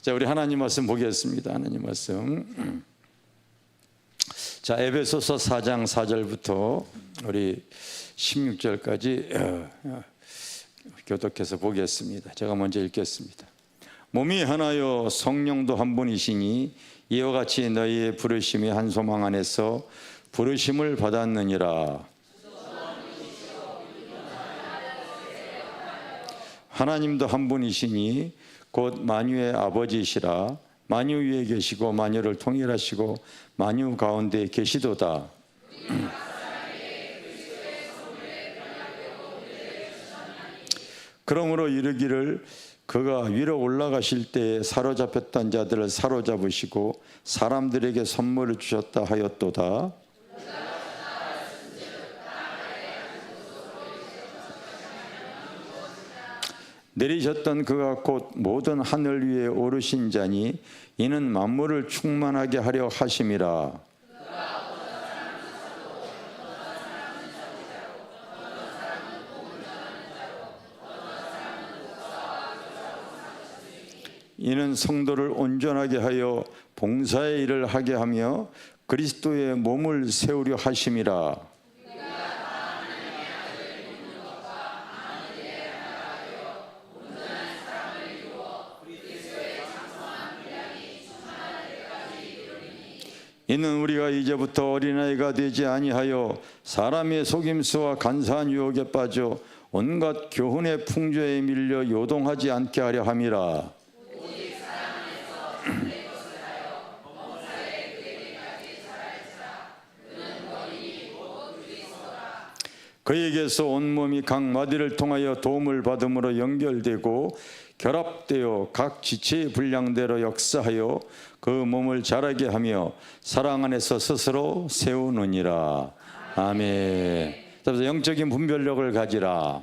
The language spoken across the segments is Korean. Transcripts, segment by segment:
자, 우리 하나님 말씀 보겠습니다. 하나님 말씀. 자, 에베소서 4장 4절부터 우리 16절까지 교독해서 보겠습니다. 제가 먼저 읽겠습니다. 몸이 하나요 성령도 한 분이시니 이와 같이 너희의 부르심이 한 소망 안에서 부르심을 받았느니라. 하나님도 한 분이시니 곧 만유의 아버지시라. 만유 위에 계시고 만유를 통일하시고 만유 가운데 계시도다. 그러므로 이르기를 그가 위로 올라가실 때에 사로잡혔던 자들을 사로잡으시고 사람들에게 선물을 주셨다 하였도다. 내리셨던 그가 곧 모든 하늘 위에 오르신 자니 이는 만물을 충만하게 하려 하심이라. 이는 성도를 온전하게 하여 봉사의 일을 하게 하며 그리스도의 몸을 세우려 하심이라. 이는 우리가 이제부터 어린아이가 되지 아니하여 사람의 속임수와 간사한 유혹에 빠져 온갖 교훈의 풍조에 밀려 요동하지 않게 하려 함이라. 그에게서 온몸이 각 마디를 통하여 도움을 받음으로 연결되고 결합되어 각 지체의 분량대로 역사하여 그 몸을 자라게 하며 사랑 안에서 스스로 세우느니라. 아멘. 그래서 영적인 분별력을 가지라.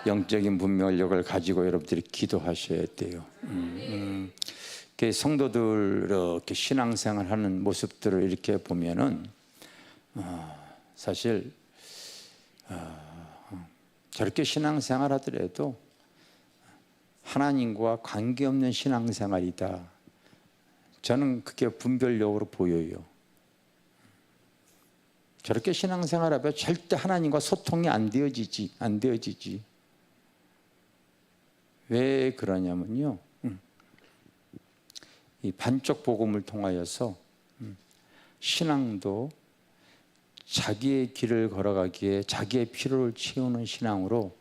영적인 분별력을 가지고 여러분들이 기도하셔야 돼요. 성도들 이렇게 신앙생활하는 모습들을 이렇게 보면은 사실 저렇게 신앙생활 하더라도 하나님과 관계없는 신앙생활이다. 저는 그게 분별력으로 보여요. 저렇게 신앙생활하면 절대 하나님과 소통이 안 되어지지. 왜 그러냐면요. 이 반쪽 복음을 통하여서 신앙도 자기의 길을 걸어가기에 자기의 필요를 채우는 신앙으로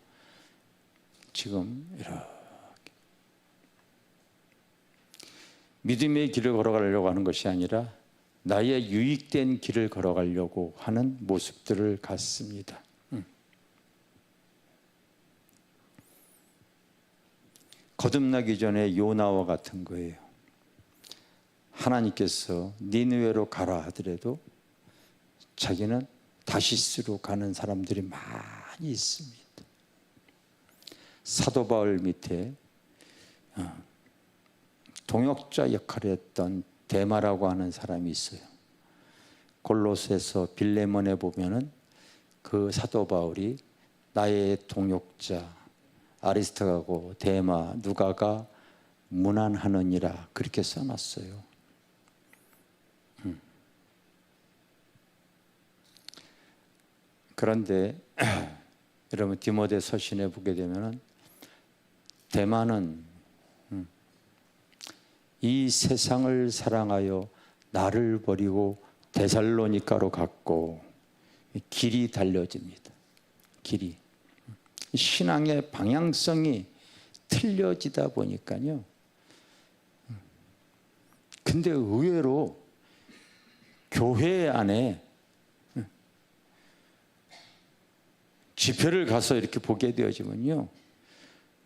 지금 이렇게 믿음의 길을 걸어가려고 하는 것이 아니라 나의 유익된 길을 걸어가려고 하는 모습들을 갖습니다. 거듭나기 전에 요나와 같은 거예요. 하나님께서 니느웨로 가라 하더라도 자기는 다시스로 가는 사람들이 많이 있습니다. 사도 바울 밑에 동역자 역할을 했던 데마라고 하는 사람이 있어요. 골로새서 빌레몬에 보면은 그 사도 바울이 나의 동역자 아리스토가고 데마 누가가 문안하느니라 그렇게 써놨어요. 그런데 여러분 디모데 서신에 보게 되면은 데마는 이 세상을 사랑하여 나를 버리고 데살로니가로 갔고 길이 달려집니다. 길이 신앙의 방향성이 틀려지다 보니까요. 근데 의외로 교회 안에 집회를 가서 이렇게 보게 되어지면요,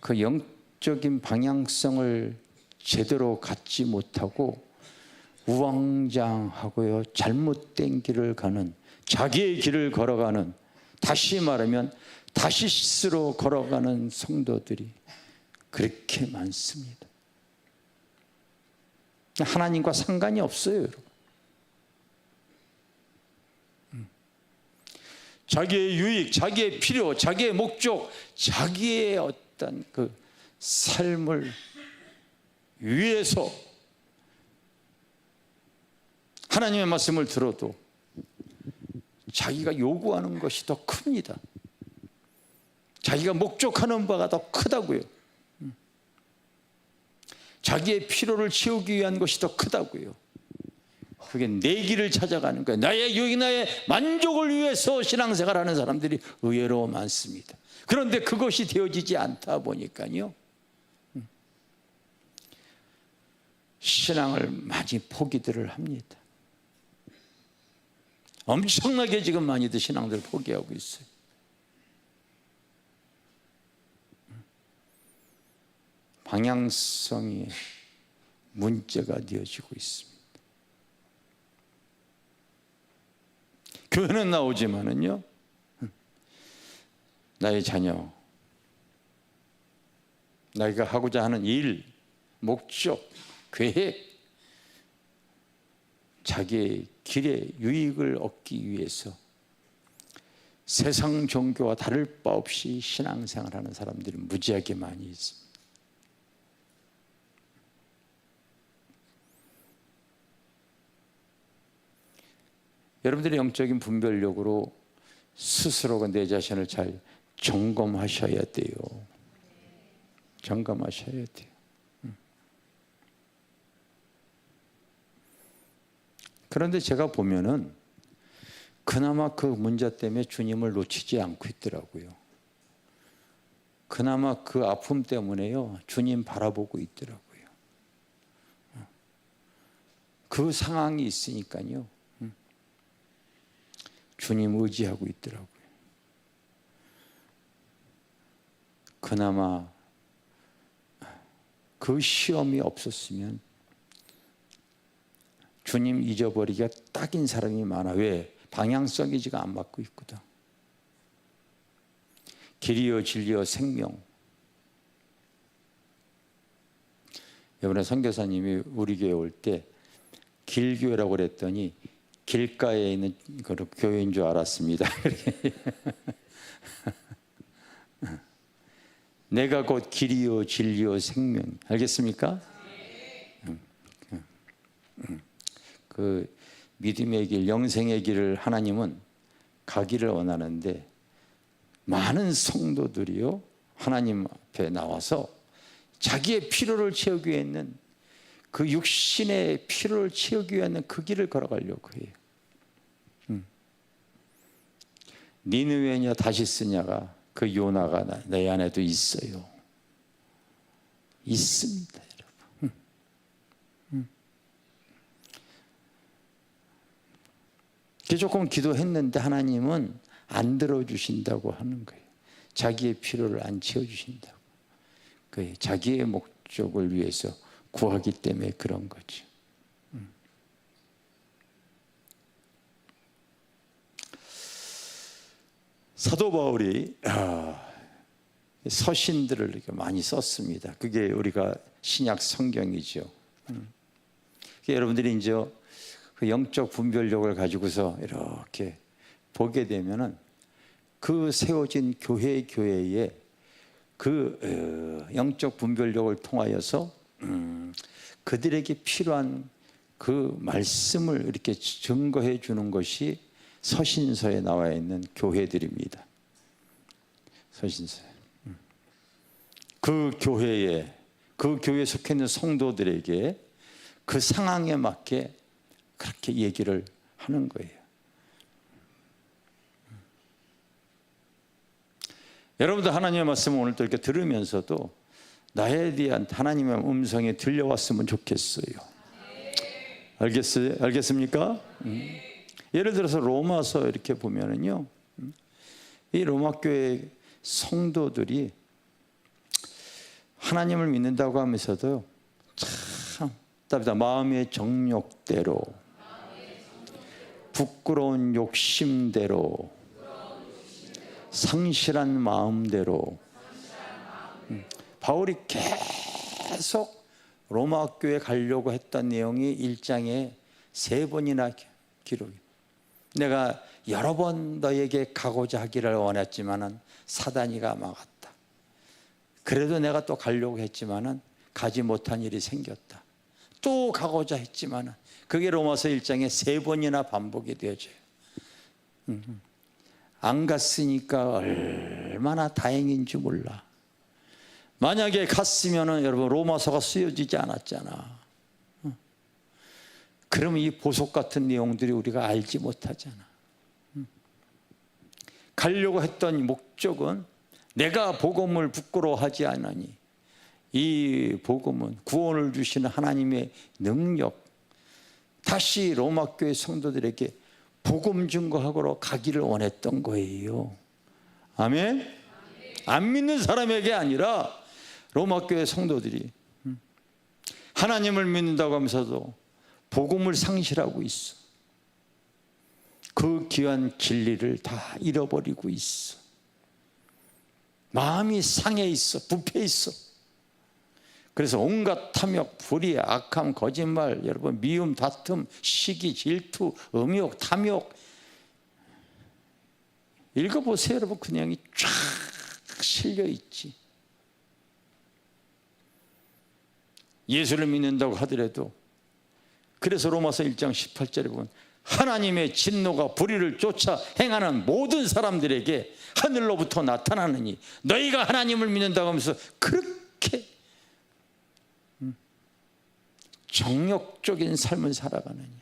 그 영적인 방향성을 제대로 갖지 못하고 우왕좌왕하고요, 잘못된 길을 가는, 자기의 길을 걸어가는, 다시 말하면 다시스로 걸어가는 성도들이 그렇게 많습니다. 하나님과 상관이 없어요, 여러분. 자기의 유익, 자기의 필요, 자기의 목적, 자기의 어떤 그 삶을 위해서 하나님의 말씀을 들어도 자기가 요구하는 것이 더 큽니다. 자기가 목적하는 바가 더 크다고요. 자기의 필요를 채우기 위한 것이 더 크다고요. 그게 내 길을 찾아가는 거예요. 나의 만족을 위해서 신앙생활하는 사람들이 의외로 많습니다. 그런데 그것이 되어지지 않다 보니까요, 신앙을 많이 포기들을 합니다. 엄청나게 지금 많이들 신앙들 포기하고 있어요. 방향성이 문제가 되어지고 있습니다. 교회는 나오지만은요, 나의 자녀, 나이가 하고자 하는 일, 목적, 계획, 자기의 길에 유익을 얻기 위해서 세상 종교와 다를 바 없이 신앙생활하는 사람들이 무지하게 많이 있습니다. 여러분들의 영적인 분별력으로 스스로가 내 자신을 잘 점검하셔야 돼요. 점검하셔야 돼요. 그런데 제가 보면은 그나마 그 문제 때문에 주님을 놓치지 않고 있더라고요. 그나마 그 아픔 때문에요, 주님 바라보고 있더라고요. 그 상황이 있으니까요, 주님 의지하고 있더라고요. 그나마 그 시험이 없었으면 주님 잊어버리기가 딱인 사람이 많아. 왜? 방향성이 지금 안 맞고 있거든. 길이요 진리요 생명. 이번에 선교사님이 우리 교회 올 때 길교회라고 그랬더니 길가에 있는 그 교회인 줄 알았습니다. 내가 곧 길이요 진리요 생명. 알겠습니까? 그 믿음의 길, 영생의 길을 하나님은 가기를 원하는데, 많은 성도들이요 하나님 앞에 나와서 자기의 필요를 채우기 위해는, 그 육신의 필요를 채우기 위한 그 길을 걸어가려고 해요. 니느웨냐 다시스냐가, 그 요나가 내 안에도 있어요. 있습니다, 여러분. 조금 기도했는데 하나님은 안 들어주신다고 하는 거예요. 자기의 필요를 안 채워주신다고. 그 자기의 목적을 위해서 구하기 때문에 그런 거죠. 사도 바울이 서신들을 이렇게 많이 썼습니다. 그게 우리가 신약 성경이죠. 여러분들이 이제 그 영적 분별력을 가지고서 이렇게 보게 되면은 그 세워진 교회에 그 영적 분별력을 통하여서 그들에게 필요한 그 말씀을 이렇게 증거해 주는 것이 서신서에 나와 있는 교회들입니다. 서신서에. 그 교회에, 그 교회에 속해 있는 성도들에게 그 상황에 맞게 그렇게 얘기를 하는 거예요. 여러분들 하나님의 말씀을 오늘 또 이렇게 들으면서도 나에 대한 하나님의 음성이 들려왔으면 좋겠어요. 알겠습니까? 예를 들어서 로마서 이렇게 보면은요, 이 로마 교회 성도들이 하나님을 믿는다고 하면서도 참 답답하다. 마음의 정욕대로, 부끄러운 욕심대로, 상실한 마음대로. 바울이 계속 로마 교회에 가려고 했던 내용이 1장에 3번이나 기록이. 내가 여러 번 너에게 가고자 하기를 원했지만은 사단이가 막았다. 그래도 내가 또 가려고 했지만은 가지 못한 일이 생겼다. 또 가고자 했지만 그게 로마서 1장에 3번이나 반복이 되어져요. 안 갔으니까 얼마나 다행인 줄 몰라. 만약에 갔으면 여러분 로마서가 쓰여지지 않았잖아. 그러면 이 보석 같은 내용들이 우리가 알지 못하잖아. 가려고 했던 목적은 내가 복음을 부끄러워하지 않으니 이 복음은 구원을 주시는 하나님의 능력, 다시 로마 교회 성도들에게 복음 증거하러 가기를 원했던 거예요. 아멘? 안 믿는 사람에게 아니라 로마 교회 성도들이 하나님을 믿는다고 하면서도 복음을 상실하고 있어. 그 귀한 진리를 다 잃어버리고 있어. 마음이 상해 있어. 부패 있어. 그래서 온갖 탐욕, 불의, 악함, 거짓말, 여러분 미움, 다툼, 시기, 질투, 음욕, 탐욕 읽어보세요. 여러분 그 내용이 쫙 실려 있지. 예수를 믿는다고 하더라도 그래서 로마서 1장 18절에 보면 하나님의 진노가 불의를 쫓아 행하는 모든 사람들에게 하늘로부터 나타나느니 너희가 하나님을 믿는다고 하면서 그렇게 정욕적인 삶을 살아가느냐,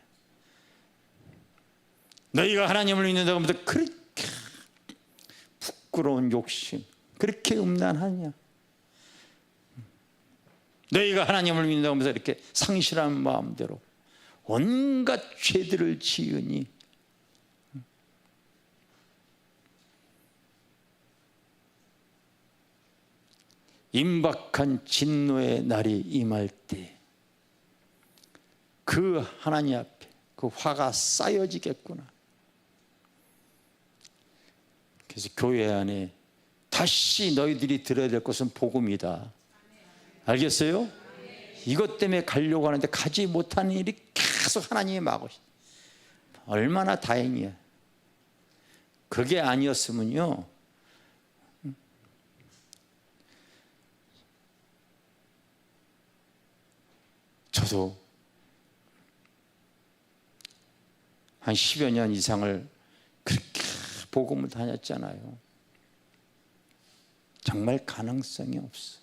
너희가 하나님을 믿는다고 하면서 그렇게 부끄러운 욕심, 그렇게 음란하냐, 너희가 하나님을 믿는다고 하면서 이렇게 상실한 마음대로 온갖 죄들을 지으니 임박한 진노의 날이 임할 때 그 하나님 앞에 그 화가 쌓여지겠구나. 그래서 교회 안에 다시 너희들이 들어야 될 것은 복음이다. 알겠어요? 이것 때문에 가려고 하는데 가지 못하는 일이 계속 하나님이 막으시. 얼마나 다행이야. 그게 아니었으면요, 저도 한 10여 년 이상을 그렇게 복음을 다녔잖아요. 정말 가능성이 없어.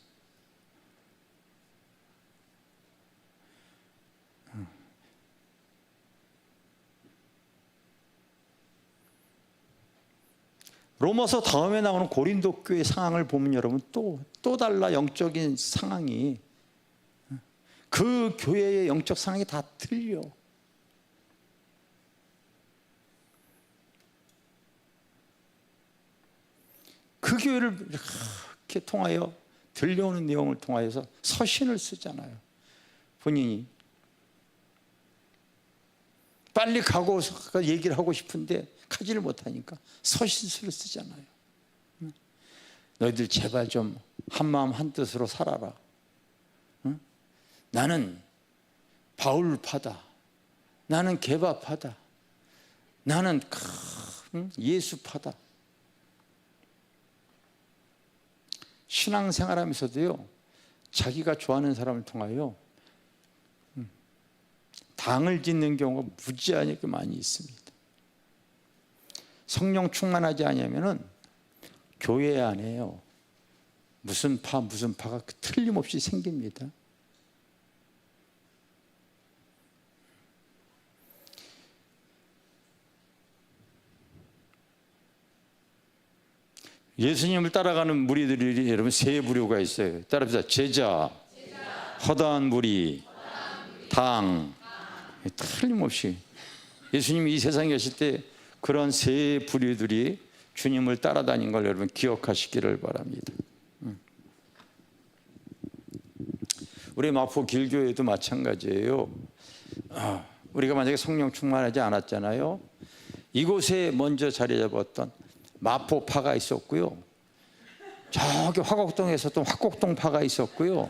로마서 다음에 나오는 고린도 교회 상황을 보면 여러분 또 달라. 영적인 상황이, 그 교회의 영적 상황이 다 틀려. 그 교회를 이렇게 통하여 들려오는 내용을 통하여서 서신을 쓰잖아요. 본인이 빨리 가고 얘기를 하고 싶은데 가지를 못하니까 서신서를 쓰잖아요. 너희들 제발 좀 한마음 한뜻으로 살아라. 나는 바울파다. 나는 게바파다. 나는 예수파다. 신앙생활하면서도요, 자기가 좋아하는 사람을 통하여 당을 짓는 경우가 무지하게 많이 있습니다. 성령 충만하지 않으면은 교회 안에요, 무슨 파가 틀림없이 생깁니다. 예수님을 따라가는 무리들이 여러분 세 부류가 있어요. 따라합시다. 제자, 허다한 무리, 당. 틀림없이 예수님이 이 세상에 계실 때 그런 세 부류들이 주님을 따라다닌 걸 여러분 기억하시기를 바랍니다. 우리 마포 길교회도 마찬가지예요. 우리가 만약에 성령 충만하지 않았잖아요. 이곳에 먼저 자리 잡았던 마포파가 있었고요, 저기 화곡동에서 또 화곡동파가 있었고요,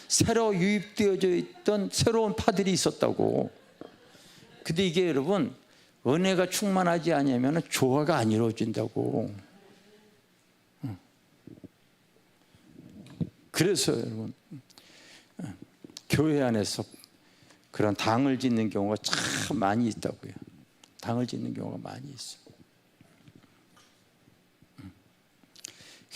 새로 유입되어져 있던 새로운 파들이 있었다고. 근데 이게 여러분 은혜가 충만하지 않으면 조화가 안 이루어진다고. 그래서 여러분 교회 안에서 그런 당을 짓는 경우가 참 많이 있다고요. 당을 짓는 경우가 많이 있어요.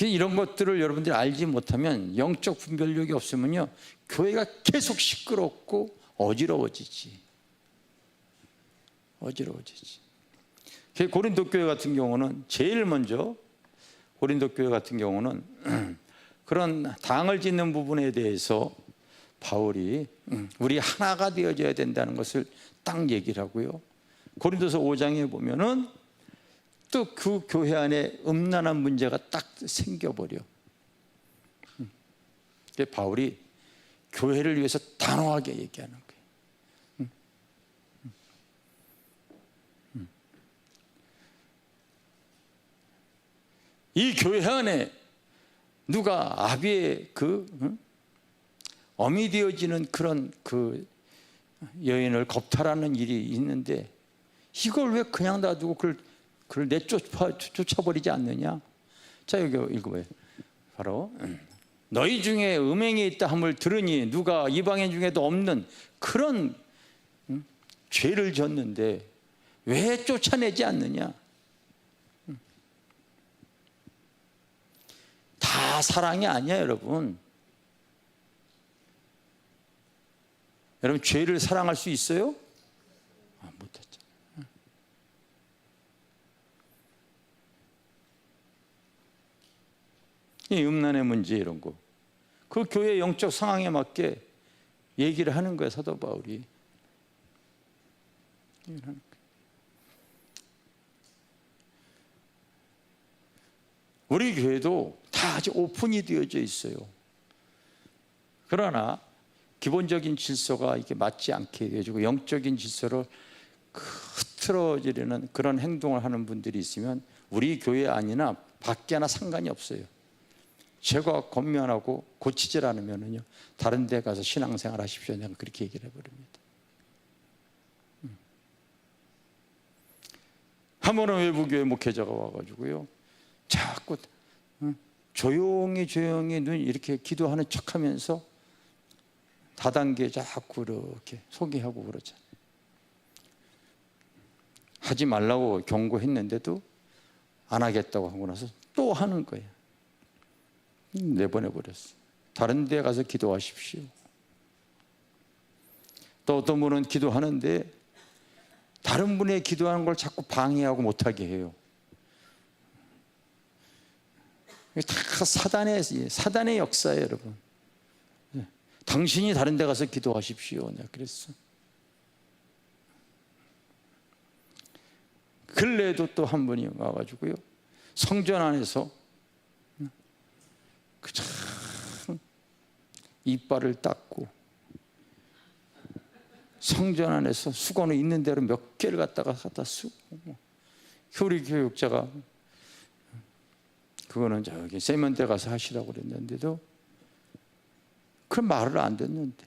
이런 것들을 여러분들이 알지 못하면, 영적 분별력이 없으면요, 교회가 계속 시끄럽고 어지러워지지. 고린도 교회 같은 경우는 제일 먼저, 고린도 교회 같은 경우는 그런 당을 짓는 부분에 대해서 바울이 우리 하나가 되어져야 된다는 것을 딱 얘기를 하고요. 고린도서 5장에 보면은 또 그 교회 안에 음란한 문제가 딱 생겨버려. 바울이 교회를 위해서 단호하게 얘기하는 거예요. 이 교회 안에 누가 아비의 어미 되어지는 그런 그 여인을 겁탈하는 일이 있는데, 이걸 왜 그냥 놔두고 그걸 쫓아버리지 않느냐? 자, 여기 읽어봐요. 바로 너희 중에 음행이 있다 함을 들으니 누가 이방인 중에도 없는 그런 죄를 졌는데 왜 쫓아내지 않느냐? 다 사랑이 아니야, 여러분. 여러분, 죄를 사랑할 수 있어요? 못했죠. 이 음란의 문제, 이런 거, 그 교회 영적 상황에 맞게 얘기를 하는 거예요, 사도 바울이. 우리 교회도 다 아직 오픈이 되어져 있어요. 그러나 기본적인 질서가 이게 맞지 않게 되어지고 영적인 질서를 흐트러지려는 그런 행동을 하는 분들이 있으면 우리 교회 안이나 밖에나 상관이 없어요. 죄가 권면하고 고치질 않으면요, 다른 데 가서 신앙생활 하십시오. 내가 그렇게 얘기를 해버립니다. 한 번은 외부교회 목회자가 와가지고요, 자꾸 조용히 눈 이렇게 기도하는 척하면서 다단계 자꾸 이렇게 소개하고 그러잖아요. 하지 말라고 경고했는데도 안 하겠다고 하고 나서 또 하는 거예요. 내보내버렸어요. 다른 데 가서 기도하십시오. 또 어떤 분은 기도하는데 다른 분의 기도하는 걸 자꾸 방해하고 못하게 해요. 다 사단의 역사예요, 여러분. 당신이 다른 데 가서 기도하십시오. 내가 그랬어. 근래에도 또 한 분이 와가지고요, 성전 안에서 참 이빨을 닦고 성전 안에서 수건을 있는 대로 몇 개를 갖다 쓰고, 우리 교육자가 그거는 저기 세면대 가서 하시라고 그랬는데도 그런 말을 안 듣는데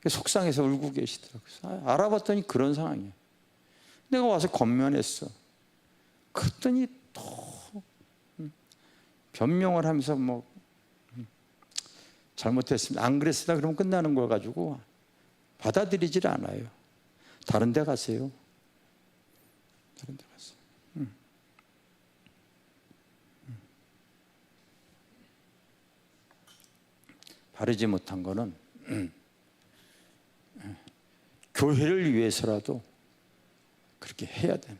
속상해서 울고 계시더라고요. 알아봤더니 그런 상황이에요. 내가 와서 권면했어. 그랬더니 또 변명을 하면서 뭐 잘못했습니다, 안 그랬습니다, 그러면 끝나는 걸 가지고 받아들이질 않아요. 다른 데 가세요. 다른 데 가세요. 바르지 못한 거는 교회를 위해서라도 그렇게 해야 되는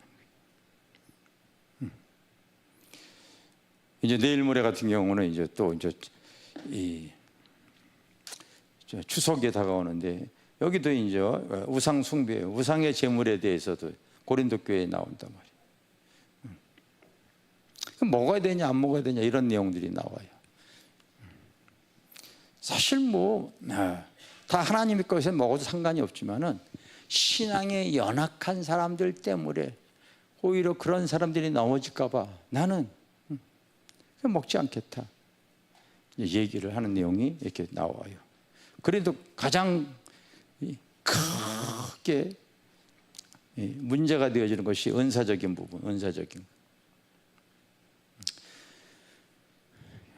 거예요. 이제 내일 모레 같은 경우는 이제 또 이 추석에 다가오는데, 여기도 이제 우상 숭배, 우상의 제물에 대해서도 고린도 교회에 나온단 말이에요. 그럼 먹어야 되냐 안 먹어야 되냐 이런 내용들이 나와요. 사실 다 하나님의 것에 먹어도 상관이 없지만은 신앙에 연약한 사람들 때문에 오히려 그런 사람들이 넘어질까 봐 나는 먹지 않겠다 얘기를 하는 내용이 이렇게 나와요. 그래도 가장 크게 문제가 되어지는 것이 은사적인 부분, 은사적인.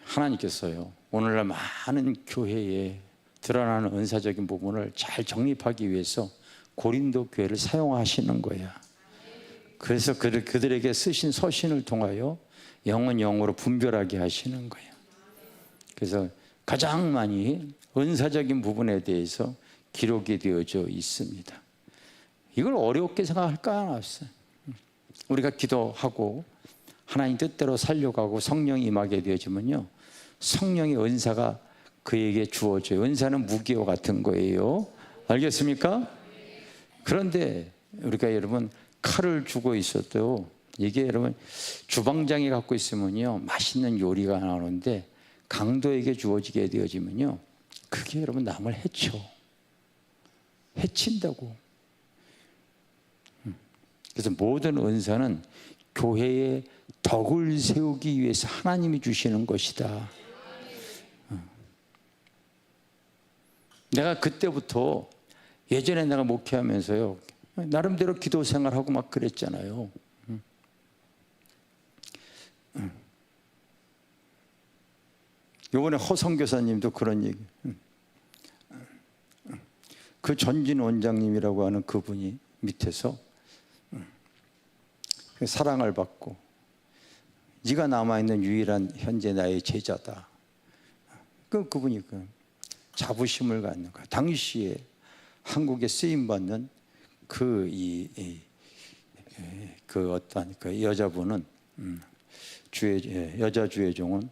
하나님께서요, 오늘날 많은 교회에 드러나는 은사적인 부분을 잘 정립하기 위해서 고린도 교회를 사용하시는 거야. 그래서 그들에게 쓰신 서신을 통하여 영은 영으로 분별하게 하시는 거예요. 그래서 가장 많이 은사적인 부분에 대해서 기록이 되어져 있습니다. 이걸 어렵게 생각할 거 없어요. 우리가 기도하고 하나님 뜻대로 살려가고 성령이 임하게 되어지면요, 성령의 은사가 그에게 주어져요. 은사는 무기와 같은 거예요. 알겠습니까? 그런데 우리가 여러분 칼을 쥐고 있어도 이게 여러분 주방장이 갖고 있으면요 맛있는 요리가 나오는데 강도에게 주어지게 되어지면요 그게 여러분 남을 해친다고. 그래서 모든 은사는 교회의 덕을 세우기 위해서 하나님이 주시는 것이다. 내가 그때부터 예전에 내가 목회하면서요 나름대로 기도 생활하고 막 그랬잖아요. 이번에 허성 교사님도 그런 얘기. 그 전진 원장님이라고 하는 그분이 밑에서 사랑을 받고 네가 남아있는 유일한 현재 나의 제자다. 그분이 자부심을 갖는 거야. 당시에 한국에 쓰임받는 그 어떤 그 여자분은 여자 주회종은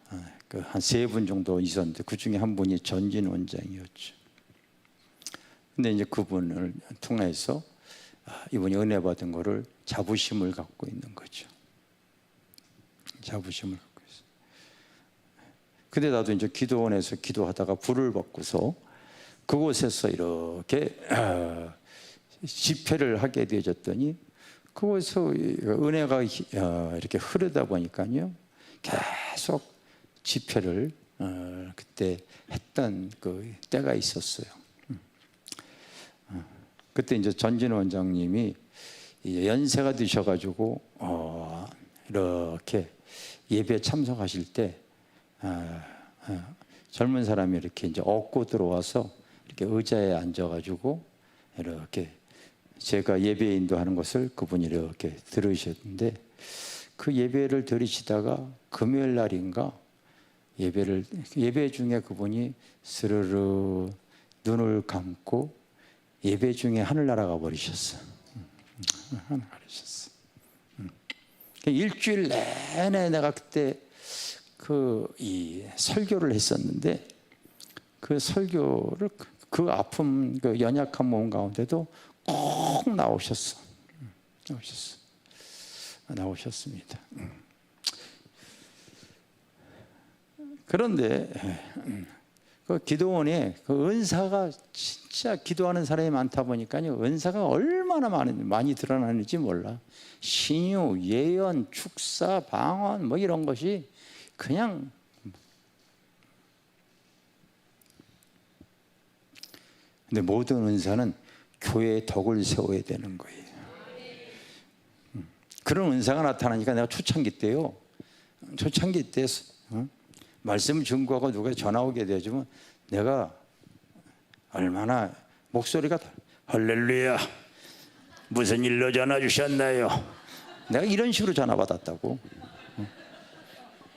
한 3분 정도 있었는데 그 중에 한 분이 전진 원장이었죠. 근데 이제 그분을 통해서 이분이 은혜 받은 거를 자부심을 갖고 있는 거죠. 자부심을 갖고 있어요. 근데 나도 이제 기도원에서 기도하다가 불을 받고서 그곳에서 이렇게 집회를 하게 되어졌더니 그곳에서 은혜가 이렇게 흐르다 보니까요 계속 집회를 그때 했던 그 때가 있었어요. 그때 이제 전진 원장님이 연세가 드셔가지고 이렇게 예배 참석하실 때 젊은 사람이 이렇게 이제 얻고 들어와서 이렇게 의자에 앉아가지고 이렇게 제가 예배 인도하는 것을 그분이 이렇게 들으셨는데 그 예배를 들으시다가 금요일 날인가 예배 중에 그분이 스르르 눈을 감고 예배 중에 하늘 날아가 버리셨어. 하늘 가르쳤어. 일주일 내내 내가 그때 이 설교를 했었는데 그 설교를 그 아픔, 그 연약한 몸 가운데도 꼭 나오셨습니다. 그런데 그 기도원에 그 은사가 진짜 기도하는 사람이 많다 보니까요 은사가 얼마나 많이 드러나는지 몰라. 신유, 예언, 축사, 방언 뭐 이런 것이 그냥 근데 모든 은사는 교회의 덕을 세워야 되는 거예요. 그런 은사가 나타나니까 내가 초창기 때 말씀을 증거하고 누가 전화 오게 되어지면 내가 얼마나 목소리가 할렐루야 무슨 일로 전화 주셨나요? 내가 이런 식으로 전화 받았다고.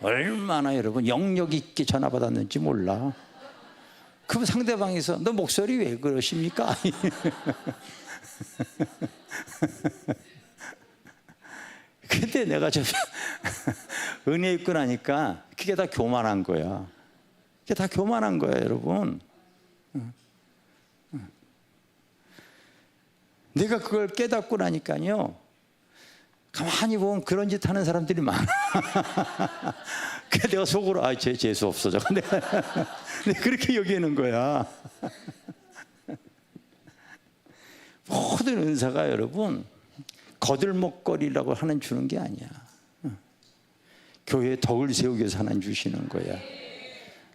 얼마나 여러분 영역 있게 전화 받았는지 몰라. 그 상대방에서 너 목소리 왜 그러십니까? 근데 내가 은혜 입고 나니까 그게 다 교만한 거야. 그게 다 교만한 거야, 여러분. 내가 그걸 깨닫고 나니까요. 가만히 보면 그런 짓 하는 사람들이 많아. 그래서 내가 속으로 쟤 재수 없어. 내가 그렇게 여기는 거야. 모든 은사가 여러분 거들먹거리라고 하는 주는 게 아니야. 교회에 덕을 세우기 위해서 하나님 주시는 거야.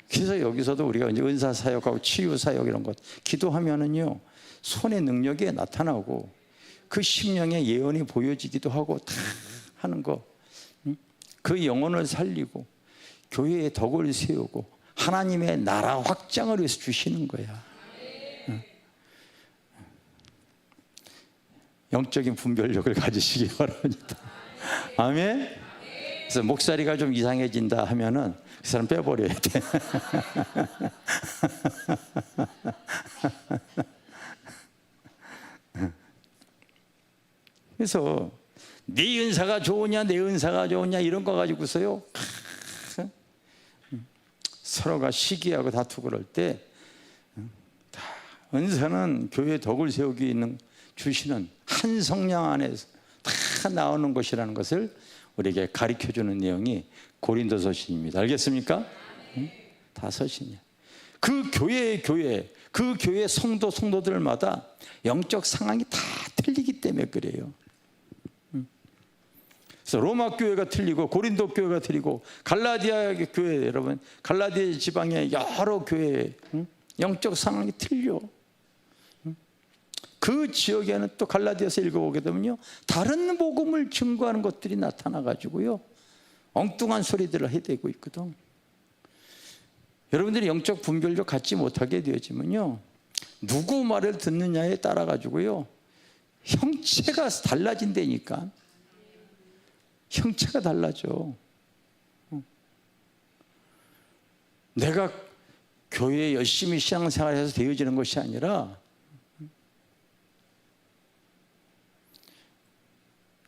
그래서 여기서도 우리가 이제 은사 사역하고 치유 사역 이런 것 기도하면은요 손의 능력이 나타나고 그 심령의 예언이 보여지기도 하고 다 하는 거. 그 영혼을 살리고 교회에 덕을 세우고 하나님의 나라 확장을 위해서 주시는 거야. 영적인 분별력을 가지시기 바랍니다. 아멘. 그래서 목소리가 좀 이상해진다 하면은 그 사람 빼버려야 돼. 그래서 네 은사가 좋으냐 내 은사가 좋으냐 이런 거 가지고서요 서로가 시기하고 다투고 그럴 때 은사는 교회의 덕을 세우기 있는 주시는 한 성령 안에서 다 나오는 것이라는 것을 우리에게 가르쳐주는 내용이 고린도서신입니다. 알겠습니까? 다 서신이야. 그 교회 성도들마다 영적 상황이 다 틀리기 때문에 그래요. 그래서 로마 교회가 틀리고 고린도 교회가 틀리고 갈라디아 교회, 여러분 갈라디아 지방의 여러 교회 영적 상황이 틀려. 그 지역에는 또 갈라디아서 읽어보게 되면요 다른 복음을 증거하는 것들이 나타나 가지고요 엉뚱한 소리들을 해대고 있거든. 여러분들이 영적 분별력 갖지 못하게 되어지면요 누구 말을 듣느냐에 따라 가지고요 형체가 달라진다니까. 형체가 달라져. 내가 교회에 열심히 신앙생활해서 되어지는 것이 아니라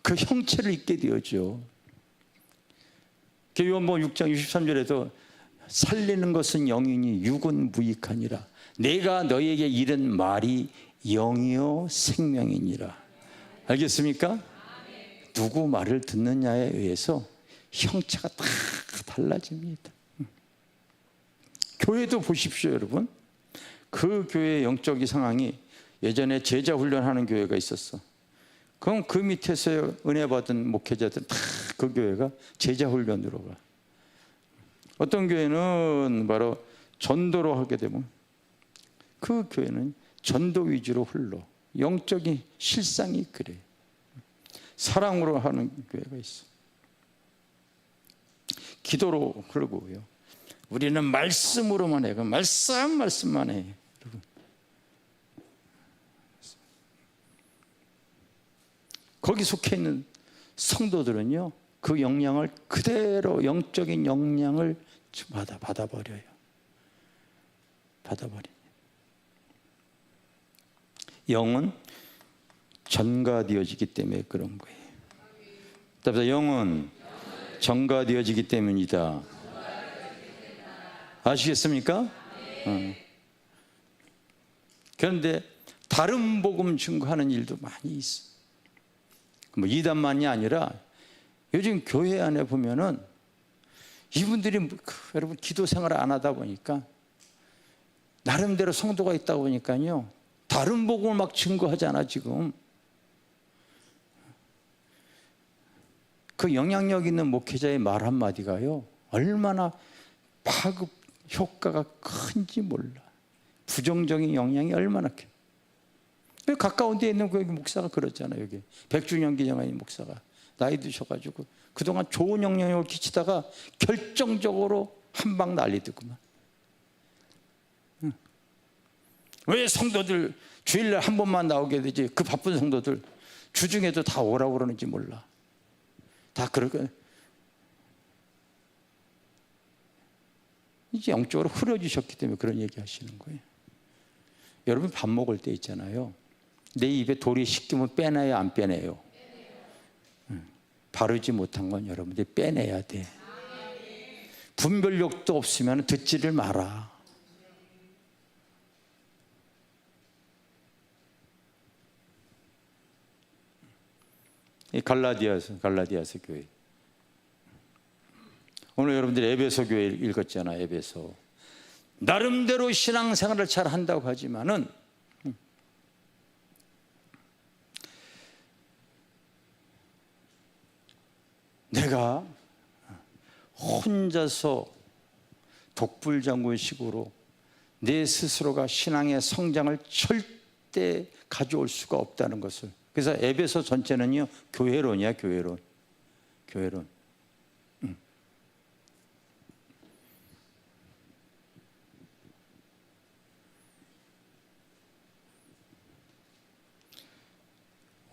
그 형체를 입게 되어져. 요한복음 6장 63절에도 살리는 것은 영이니 육은 무익하니라. 내가 너에게 이른 말이 영이요 생명이니라. 알겠습니까? 누구 말을 듣느냐에 의해서 형체가 다 달라집니다. 교회도 보십시오, 여러분. 그 교회의 영적인 상황이 예전에 제자 훈련하는 교회가 있었어. 그럼 그 밑에서 은혜 받은 목회자들은 다 그 교회가 제자 훈련으로 가. 어떤 교회는 바로 전도로 하게 되면 그 교회는 전도 위주로 흘러. 영적인 실상이 그래. 사랑으로 하는 교회가 있어. 기도로 흐르고요. 우리는 말씀으로만 해. 말씀만 해. 여러분. 거기 속해 있는 성도들은요, 그 영향을 그대로 영적인 영향을 받아버려요. 영은 전가되어지기 때문에 그런 거예요. 답답해. 영은 전가되어지기 때문이다. 아시겠습니까? 그런데 다른 복음 증거하는 일도 많이 있어. 뭐 이단만이 아니라 요즘 교회 안에 보면은 이분들이 여러분 기도 생활을 안 하다 보니까 나름대로 성도가 있다 보니까요 다른 복음을 막 증거하잖아. 지금 그 영향력 있는 목회자의 말 한마디가요 얼마나 파급 효과가 큰지 몰라. 부정적인 영향이 얼마나 큰. 가까운 데에 있는 그 목사가 그렇잖아요. 여기 백준영 기장하는 목사가 나이 드셔가지고 그동안 좋은 영향력을 끼치다가 결정적으로 한 방 난리더구만. 왜 성도들 주일날 한 번만 나오게 되지? 그 바쁜 성도들 주중에도 다 오라고 그러는지 몰라. 다 그렇게 이제 영적으로 흐려지셨기 때문에 그런 얘기 하시는 거예요. 여러분 밥 먹을 때 있잖아요. 내 입에 돌이 씻기면 빼내요, 안 빼내요? 바르지 못한 건 여러분들이 빼내야 돼. 분별력도 없으면 듣지를 마라. 이 갈라디아서 교회. 오늘 여러분들이 에베소 교회 읽었잖아요. 에베소. 나름대로 신앙생활을 잘 한다고 하지만은 내가 혼자서 독불장군식으로 내 스스로가 신앙의 성장을 절대 가져올 수가 없다는 것을. 그래서 에베소 전체는요 교회론이야. 교회론.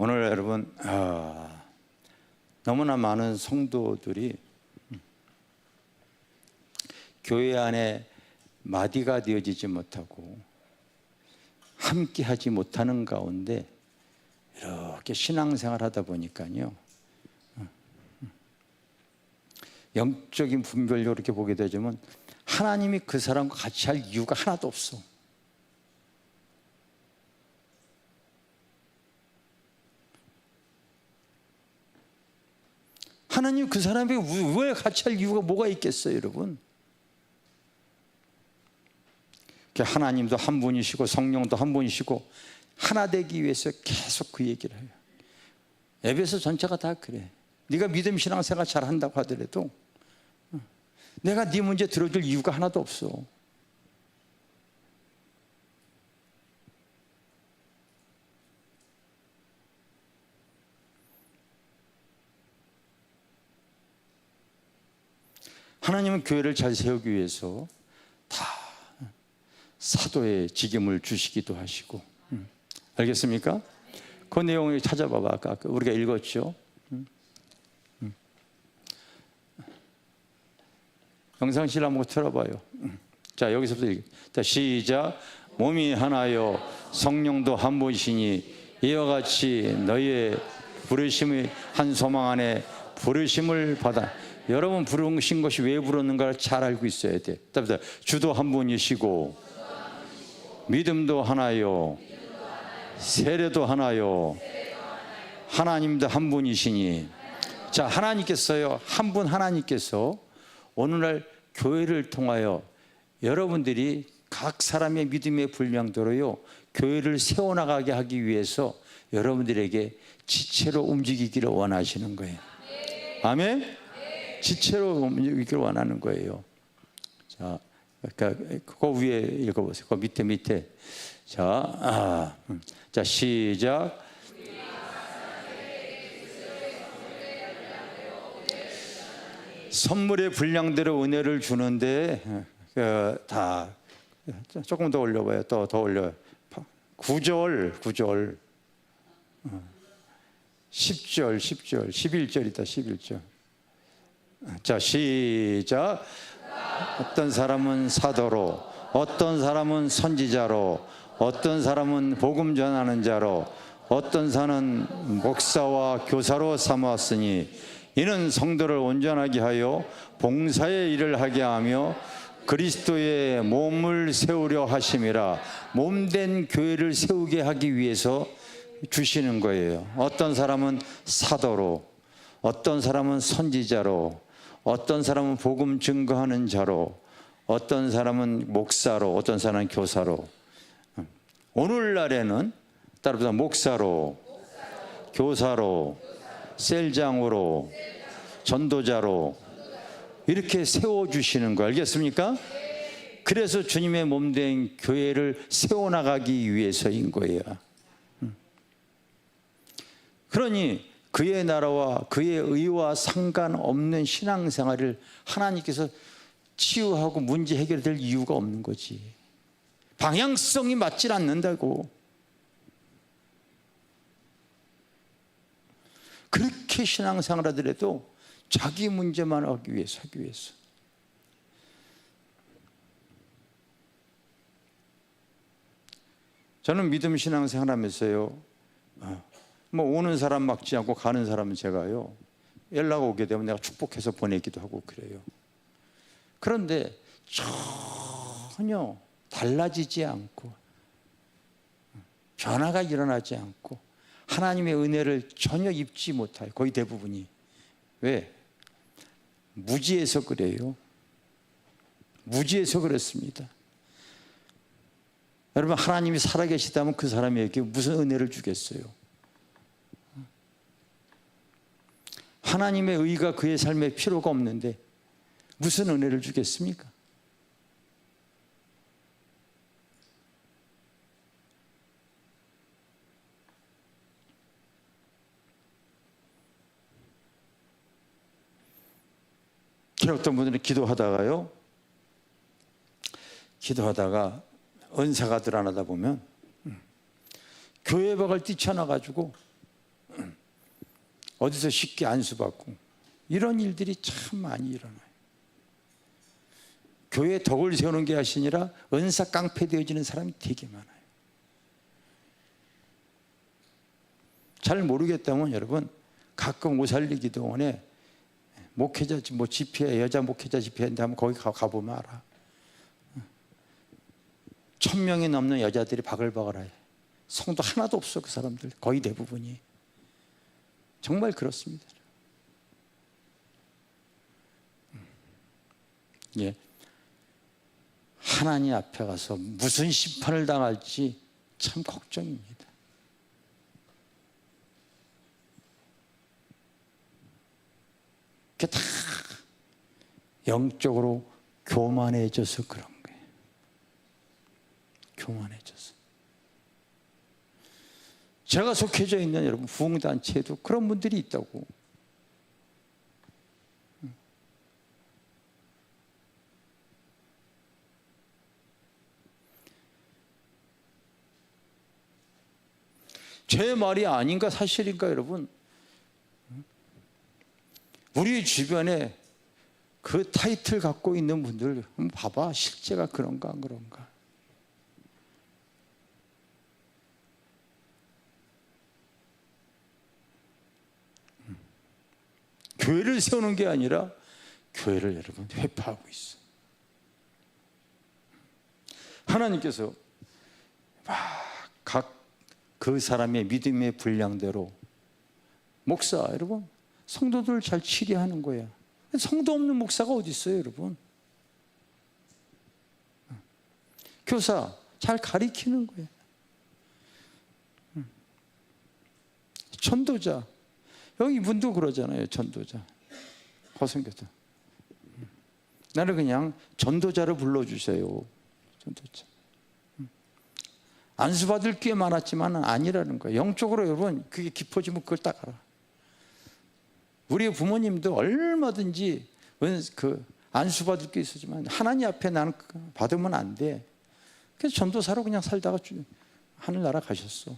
오늘 여러분 너무나 많은 성도들이 교회 안에 마디가 되어지지 못하고 함께 하지 못하는 가운데 이렇게 신앙생활 하다 보니까요, 영적인 분별력으로 이렇게 보게 되지만 하나님이 그 사람과 같이 할 이유가 하나도 없어. 하나님 그 사람에게 왜 같이 할 이유가 뭐가 있겠어요, 여러분? 하나님도 한 분이시고 성령도 한 분이시고 하나 되기 위해서 계속 그 얘기를 해요. 에베소 전체가 다 그래. 네가 믿음 신앙생활 잘한다고 하더라도 내가 네 문제 들어줄 이유가 하나도 없어. 하나님은 교회를 잘 세우기 위해서 다 사도의 직임을 주시기도 하시고, 알겠습니까? 그 내용을 찾아봐봐. 아까 우리가 읽었죠. 영상실 한번 틀어봐요. 자, 여기서부터 자, 시작. 몸이 하나요 성령도 한 분이시니 이와 같이 너희의 부르심의 한 소망 안에 부르심을 받아. 여러분 부르신 것이 왜 부르는가를 잘 알고 있어야 돼. 주도 한 분이시고 믿음도 하나요 세례도 하나요 하나님도 한 분이시니. 자, 하나님께서요, 한 분 하나님께서 오늘날 교회를 통하여 여러분들이 각 사람의 믿음의 분량대로요 교회를 세워나가게 하기 위해서 여러분들에게 지체로 움직이기를 원하시는 거예요. 아멘? 지체로 움직이기를 원하는 거예요. 자, 그러니까 그 위에 읽어보세요. 그 밑에. 자, 자, 시작. 선물의 분량대로 은혜를 주는데 다 조금 더 올려봐요. 더 올려요. 9절 10절 11절이다. 11절. 자, 시작. 어떤 사람은 사도로, 어떤 사람은 선지자로, 어떤 사람은 복음 전하는 자로, 어떤 사람은 목사와 교사로 삼았으니 이는 성도를 온전하게 하여 봉사의 일을 하게 하며 그리스도의 몸을 세우려 하심이라. 몸된 교회를 세우게 하기 위해서 주시는 거예요. 어떤 사람은 사도로, 어떤 사람은 선지자로, 어떤 사람은 복음 증거하는 자로, 어떤 사람은 목사로, 어떤 사람은 교사로. 오늘날에는 따라서 목사로, 교사로, 셀장으로, 전도자로 이렇게 세워주시는 거 알겠습니까? 그래서 주님의 몸된 교회를 세워나가기 위해서인 거예요. 그러니 그의 나라와 그의 의와 상관없는 신앙생활을 하나님께서 치유하고 문제 해결될 이유가 없는 거지. 방향성이 맞질 않는다고. 그렇게 신앙생활 하더라도 자기 문제만 하기 위해서 저는 믿음 신앙생활 하면서요, 뭐 오는 사람 막지 않고 가는 사람은 제가요 연락 오게 되면 내가 축복해서 보내기도 하고 그래요. 그런데 전혀 달라지지 않고 변화가 일어나지 않고 하나님의 은혜를 전혀 입지 못할 거의 대부분이. 왜? 무지해서 그래요. 무지해서 그렇습니다. 여러분, 하나님이 살아계시다면 그 사람에게 무슨 은혜를 주겠어요? 하나님의 의가 그의 삶에 필요가 없는데 무슨 은혜를 주겠습니까? 어떤 분들은 기도하다가 은사가 드러나다 보면 교회 밖을 뛰쳐나가지고 어디서 쉽게 안수받고 이런 일들이 참 많이 일어나요. 교회에 덕을 세우는 게 아니라 은사 깡패되어지는 사람이 되게 많아요. 잘 모르겠다면 여러분 가끔 오살리 기도원에 목회자 뭐 집회, 여자 목회자 집회인데 한번 거기 가보면 알아. 1000명이 넘는 여자들이 바글바글해. 성도 하나도 없어. 그 사람들 거의 대부분이. 정말 그렇습니다. 예. 하나님 앞에 가서 무슨 심판을 당할지 참 걱정입니다. 그게 다 영적으로 교만해져서 그런 거예요. 교만해져서. 제가 속해져 있는 여러분 부흥단체에도 그런 분들이 있다고. 제 말이 아닌가 사실인가 여러분? 우리 주변에 그 타이틀 갖고 있는 분들 한번 봐봐. 실제가 그런가 안 그런가? 교회를 세우는 게 아니라 교회를 여러분 회파하고 있어. 하나님께서 각 그 사람의 믿음의 분량대로 목사 여러분 성도들 잘 치료하는 거야. 성도 없는 목사가 어디 있어요 여러분? 교사 잘 가리키는 거야. 전도자 여기 이분도 그러잖아요. 전도자 허성교사 나를 그냥 전도자로 불러주세요. 전도자 안수받을 게 많았지만 아니라는 거예요. 영적으로 여러분 그게 깊어지면 그걸 딱 알아. 우리 부모님도 얼마든지 그 안수받을 게 있었지만 하나님 앞에 나는 받으면 안 돼. 그래서 전도사로 그냥 살다가 하늘나라 가셨어.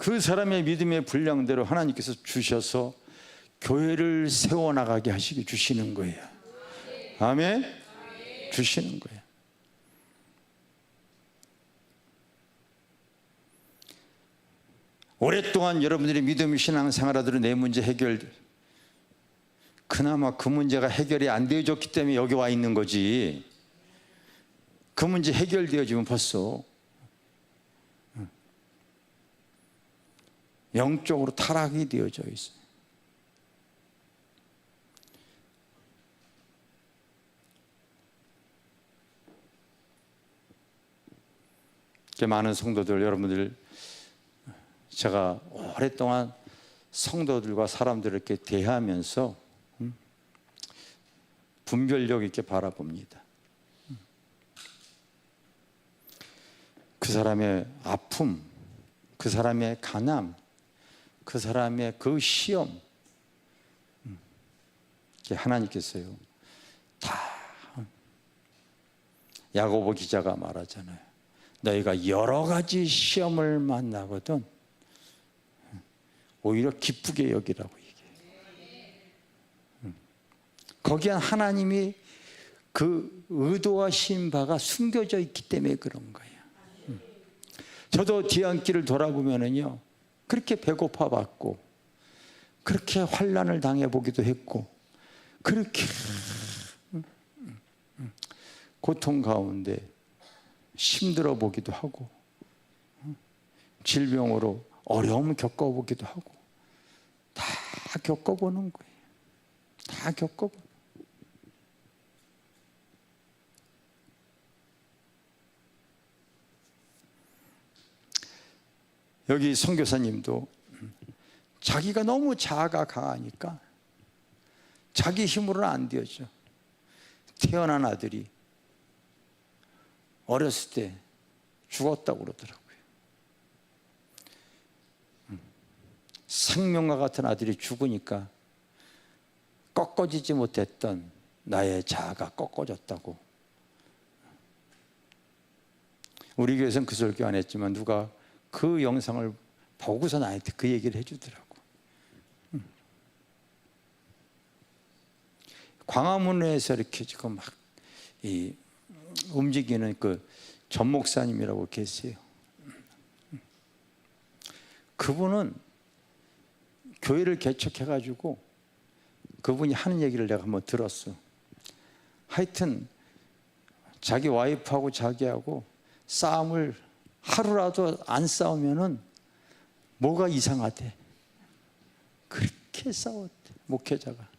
그 사람의 믿음의 분량대로 하나님께서 주셔서 교회를 세워나가게 하시게 주시는 거예요. 아멘? 주시는 거예요. 오랫동안 여러분들이 믿음 신앙생활하도록 내 문제 해결 그나마 그 문제가 해결이 안 되어졌기 때문에 여기 와 있는 거지. 그 문제 해결되어지면 벌써 영적으로 타락이 되어져 있어요. 많은 성도들 여러분들 제가 오랫동안 성도들과 사람들을 이렇게 대하면서 분별력 있게 바라봅니다. 그 사람의 아픔, 그 사람의 가난, 그 사람의 그 시험 하나님께서요 다 야고보 기자가 말하잖아요. 너희가 여러 가지 시험을 만나거든 오히려 기쁘게 여기라고 얘기해요. 거기에 하나님이 그 의도하신 바가 숨겨져 있기 때문에 그런 거예요. 저도 뒤안길을 돌아보면은요 그렇게 배고파 봤고 그렇게 환난을 당해 보기도 했고 그렇게 고통 가운데 힘들어 보기도 하고 질병으로 어려움 겪어보기도 하고 다 겪어보는 거예요. 다 겪어보는 여기 선교사님도 자기가 너무 자아가 강하니까 자기 힘으로는 안 되었죠. 태어난 아들이 어렸을 때 죽었다고 그러더라고요. 생명과 같은 아들이 죽으니까 꺾어지지 못했던 나의 자아가 꺾어졌다고. 우리 교회에서는 그 설교 안 했지만 누가 그 영상을 보고서 나한테 그 얘기를 해주더라고. 광화문에서 이렇게 지금 막 움직이는 그 전 목사님이라고 계세요. 그분은 교회를 개척해가지고 그분이 하는 얘기를 내가 한번 들었어. 하여튼 자기 와이프하고 자기하고 싸움을 하루라도 안 싸우면은 뭐가 이상하대. 그렇게 싸웠대, 목회자가.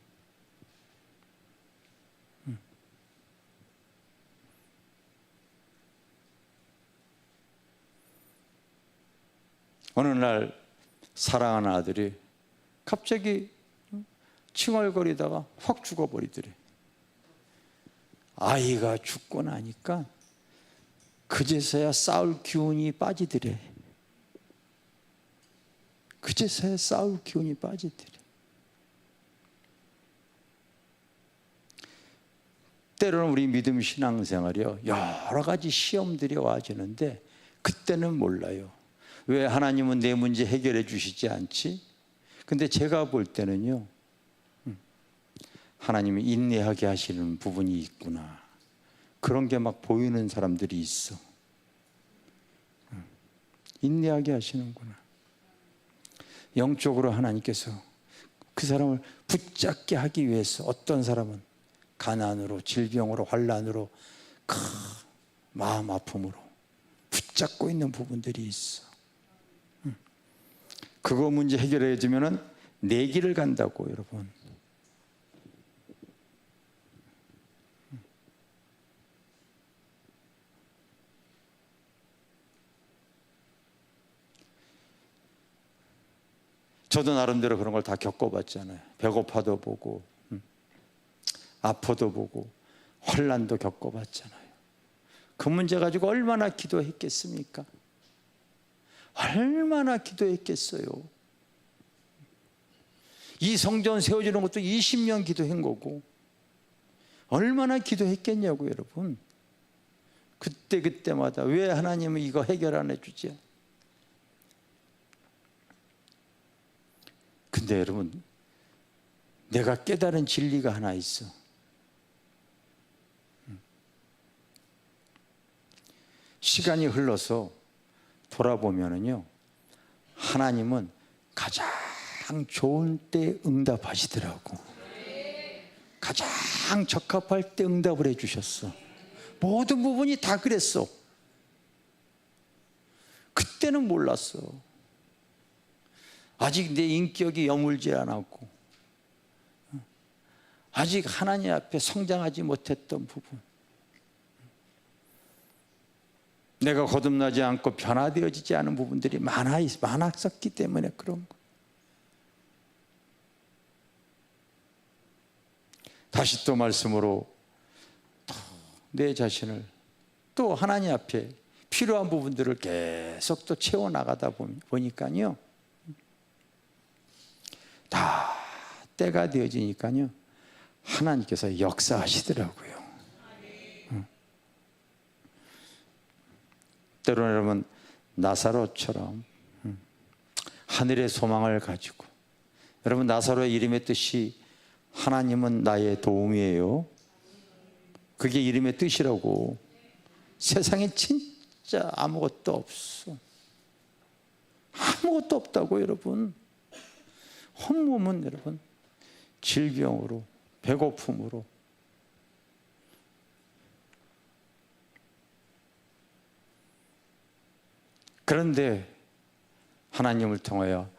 어느 날 사랑하는 아들이 갑자기 칭얼거리다가 확 죽어버리더래. 아이가 죽고 나니까 그제서야 싸울 기운이 빠지더래. 그제서야 싸울 기운이 빠지더래. 때로는 우리 믿음 신앙생활이요, 여러 가지 시험들이 와지는데 그때는 몰라요. 왜 하나님은 내 문제 해결해 주시지 않지? 근데 제가 볼 때는요, 하나님이 인내하게 하시는 부분이 있구나, 그런 게 막 보이는 사람들이 있어. 인내하게 하시는구나. 영적으로 하나님께서 그 사람을 붙잡게 하기 위해서 어떤 사람은 가난으로, 질병으로, 환난으로, 큰 마음 아픔으로 붙잡고 있는 부분들이 있어. 그거 문제 해결해 주면은 내 길을 간다고, 여러분. 저도 나름대로 그런 걸 다 겪어봤잖아요. 배고파도 보고, 아파도 보고, 환난도 겪어봤잖아요. 그 문제 가지고 얼마나 기도했겠습니까? 얼마나 기도했겠어요. 이 성전 세워지는 것도 20년 기도한 거고, 얼마나 기도했겠냐고, 여러분. 그때마다 왜 하나님은 이거 해결 안 해주지? 근데 여러분, 내가 깨달은 진리가 하나 있어. 시간이 흘러서 돌아보면은요, 하나님은 가장 좋은 때 응답하시더라고. 가장 적합할 때 응답을 해주셨어. 모든 부분이 다 그랬어. 그때는 몰랐어. 아직 내 인격이 여물지 않았고, 아직 하나님 앞에 성장하지 못했던 부분, 내가 거듭나지 않고 변화되어지지 않은 부분들이 많았었기 때문에 그런 거. 다시 또 말씀으로 내 자신을 또 하나님 앞에 필요한 부분들을 계속 또 채워나가다 보니까요, 다 때가 되어지니까요, 하나님께서 역사하시더라고요. 때로는 여러분, 나사로처럼 하늘의 소망을 가지고, 여러분, 나사로의 이름의 뜻이 하나님은 나의 도움이에요. 그게 이름의 뜻이라고. 세상에 진짜 아무것도 없어. 아무것도 없다고, 여러분. 온몸은 여러분 질병으로, 배고픔으로, 그런데 하나님을 통하여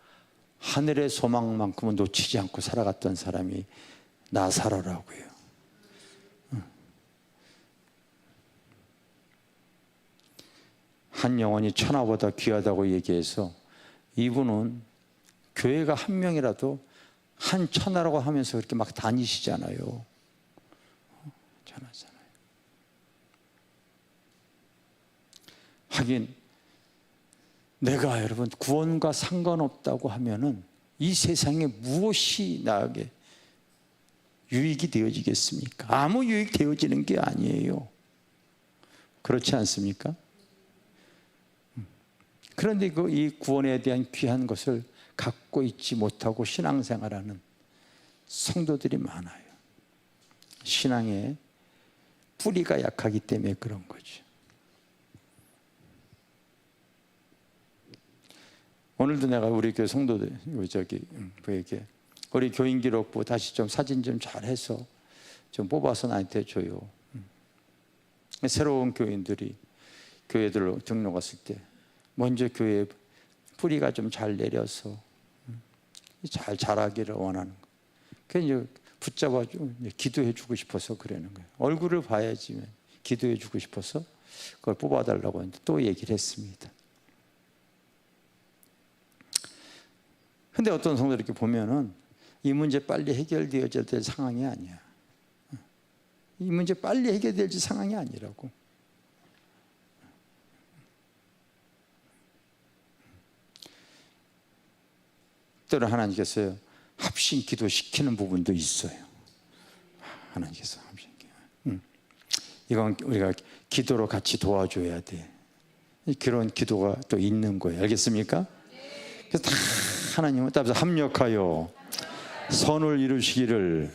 하늘의 소망만큼은 놓치지 않고 살아갔던 사람이 나사로라고요. 한 영혼이 천하보다 귀하다고 얘기해서 이분은 교회가 한 명이라도 한 천하라고 하면서 그렇게 막 다니시잖아요. 전하잖아요. 하긴 내가 여러분 구원과 상관없다고 하면은 이 세상에 무엇이 나에게 유익이 되어지겠습니까? 아무 유익 되어지는 게 아니에요. 그렇지 않습니까? 그런데 이 구원에 대한 귀한 것을 갖고 있지 못하고 신앙생활하는 성도들이 많아요. 신앙의 뿌리가 약하기 때문에 그런 거죠. 오늘도 내가 우리 교회 성도들, 우리 교인 기록부 다시 좀 사진 좀 잘해서 좀 뽑아서 나한테 줘요. 새로운 교인들이 교회들로 등록 왔을 때 먼저 교회 뿌리가 좀 잘 내려서 잘 자라기를 원하는 거예요. 그래서 이제 붙잡아 기도해 주고 싶어서 그러는 거예요. 얼굴을 봐야지 기도해 주고 싶어서 그걸 뽑아달라고 했는데 또 얘기를 했습니다. 근데 어떤 성도들 이렇게 보면은 이 문제 빨리 해결되어야 될 상황이 아니야. 이 문제 빨리 해결될 상황이 아니라고. 때로 하나님께서 합심 기도시키는 부분도 있어요. 하나님께서 합심 기도. 이건 우리가 기도로 같이 도와줘야 돼. 그런 기도가 또 있는 거예요. 알겠습니까? 그래서 다 하나님은 따라서 합력하여 선을 이루시기를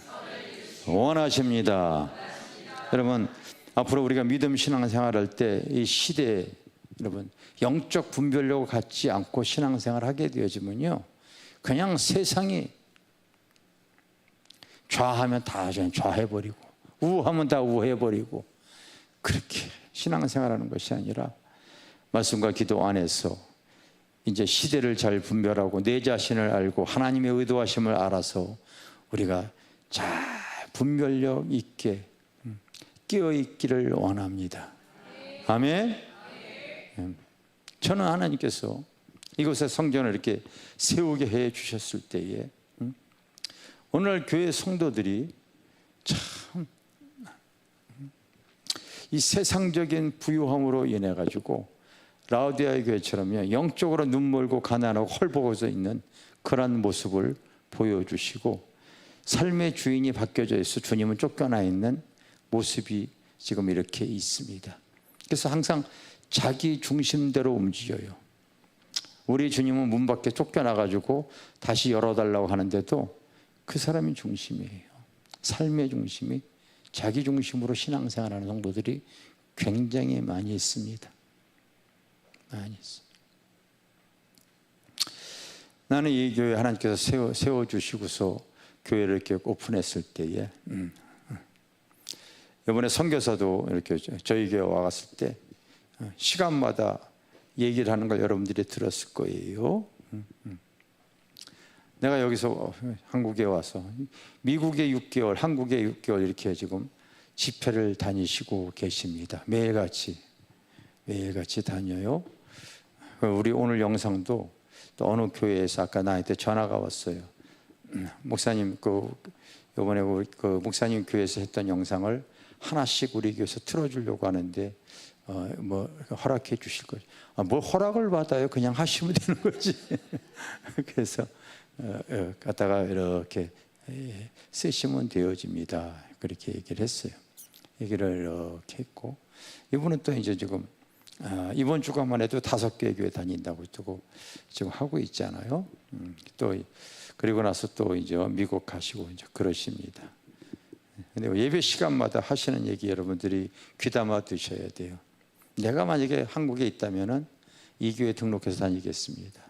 원하십니다. 여러분, 앞으로 우리가 믿음 신앙생활할 때 이 시대에 여러분 영적 분별력을 갖지 않고 신앙생활하게 되어지면요, 그냥 세상이 좌하면 다 좌해버리고 우하면 다 우해버리고 그렇게 신앙생활하는 것이 아니라 말씀과 기도 안에서 이제 시대를 잘 분별하고 내 자신을 알고 하나님의 의도하심을 알아서 우리가 잘 분별력 있게 깨어있기를 원합니다. 아멘. 저는 하나님께서 이곳에 성전을 이렇게 세우게 해 주셨을 때에 오늘 교회 성도들이 참 이 세상적인 부유함으로 인해 가지고 라오디아의 교회처럼요 영적으로 눈멀고 가난하고 헐벗어져 있는 그런 모습을 보여주시고 삶의 주인이 바뀌어져 있어 주님은 쫓겨나 있는 모습이 지금 이렇게 있습니다. 그래서 항상 자기 중심대로 움직여요. 우리 주님은 문 밖에 쫓겨나가지고 다시 열어달라고 하는데도 그 사람이 중심이에요. 삶의 중심이 자기 중심으로 신앙생활하는 성도들이 굉장히 많이 있습니다. 많이 있어요. 나는 이 교회 하나님께서 세워주시고서 교회를 이렇게 오픈했을 때에 이번에 선교사도 이렇게 저희 교회 와갔을 때 시간마다 얘기를 하는 걸 여러분들이 들었을 거예요. 내가 여기서 한국에 와서 미국에 6개월, 한국에 6개월 이렇게 지금 집회를 다니시고 계십니다. 매일같이 다녀요. 우리 오늘 영상도 또 어느 교회에서 아까 나한테 전화가 왔어요. 목사님 이번에 그 목사님 교회에서 했던 영상을 하나씩 우리 교회에서 틀어주려고 하는데 뭐 허락해 주실 거죠. 뭘 허락을 받아요? 그냥 하시면 되는 거지. 그래서 갖다가 이렇게 쓰시면 되어집니다. 그렇게 얘기를 했어요. 얘기를 이렇게 했고 이분은 또 이제 지금 이번 주간만 해도 5개 교회 다닌다고 지금 하고 있잖아요. 또 그리고 나서 또 이제 미국 가시고 이제 그러십니다. 근데 예배 시간마다 하시는 얘기 여러분들이 귀담아 드셔야 돼요. 내가 만약에 한국에 있다면은 이 교회 등록해서 다니겠습니다.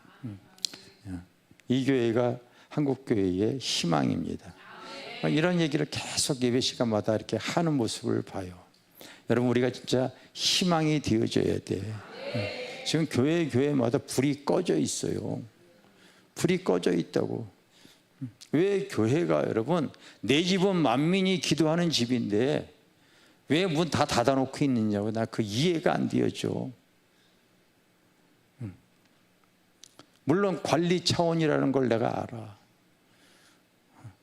이 교회가 한국 교회의 희망입니다. 이런 얘기를 계속 예배 시간마다 이렇게 하는 모습을 봐요. 여러분 우리가 진짜 희망이 되어져야 돼. 지금 교회마다 불이 꺼져 있어요. 불이 꺼져 있다고. 왜 교회가 여러분 내 집은 만민이 기도하는 집인데 왜 문 다 닫아놓고 있느냐고 나 그 이해가 안 되어져. 물론 관리 차원이라는 걸 내가 알아.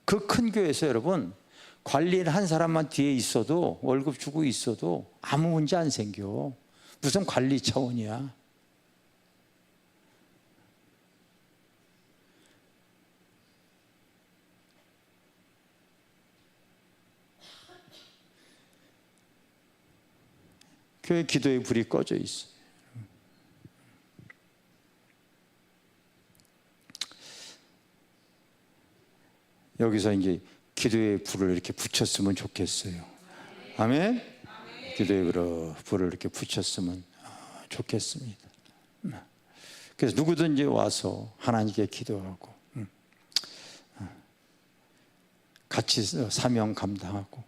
그 큰 교회에서 여러분 관리를 한 사람만 뒤에 있어도 월급 주고 있어도 아무 문제 안 생겨. 무슨 관리 차원이야. 교회 기도의 불이 꺼져 있어요. 여기서 이제 기도의 불을 이렇게 붙였으면 좋겠어요. 아멘? 기도의 불을 이렇게 붙였으면 좋겠습니다. 그래서 누구든지 와서 하나님께 기도하고 같이 사명 감당하고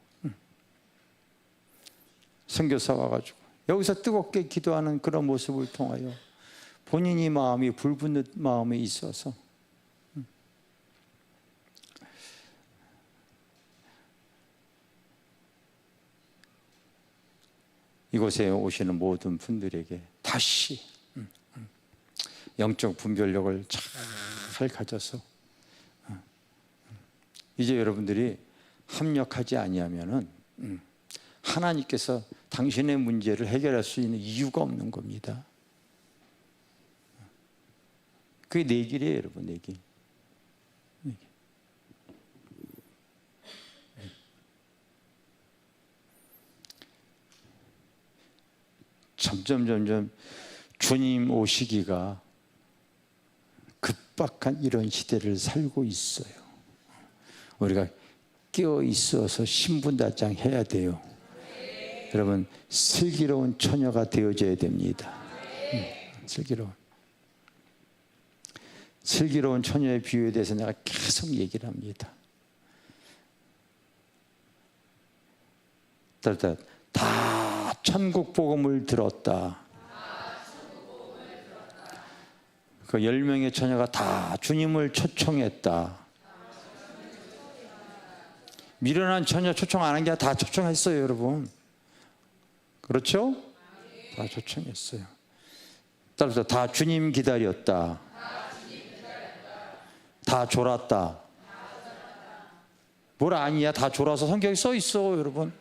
선교사 와가지고 여기서 뜨겁게 기도하는 그런 모습을 통하여 본인이 마음이 불붙는 마음이 있어서 이곳에 오시는 모든 분들에게 다시 영적 분별력을 잘 가져서 이제 여러분들이 합력하지 아니하면은 하나님께서 당신의 문제를 해결할 수 있는 이유가 없는 겁니다. 그게 내 길이에요, 여러분. 내 길. 점점 주님 오시기가 급박한 이런 시대를 살고 있어요. 우리가 깨어 있어서 신분단장 해야 돼요. 여러분, 슬기로운 처녀가 되어져야 됩니다. 슬기로운 처녀의 비유에 대해서 내가 계속 얘기를 합니다. 다 천국 복음을 들었다. 그 10명의 처녀가 다 주님을 초청했다. 미련한 처녀 초청 안 한 게 다 초청했어요, 여러분. 그렇죠? 다 초청했어요. 따라서 다 주님 기다렸다. 다 졸았다. 뭘 아니야? 다 졸아서 성경에 써 있어, 여러분.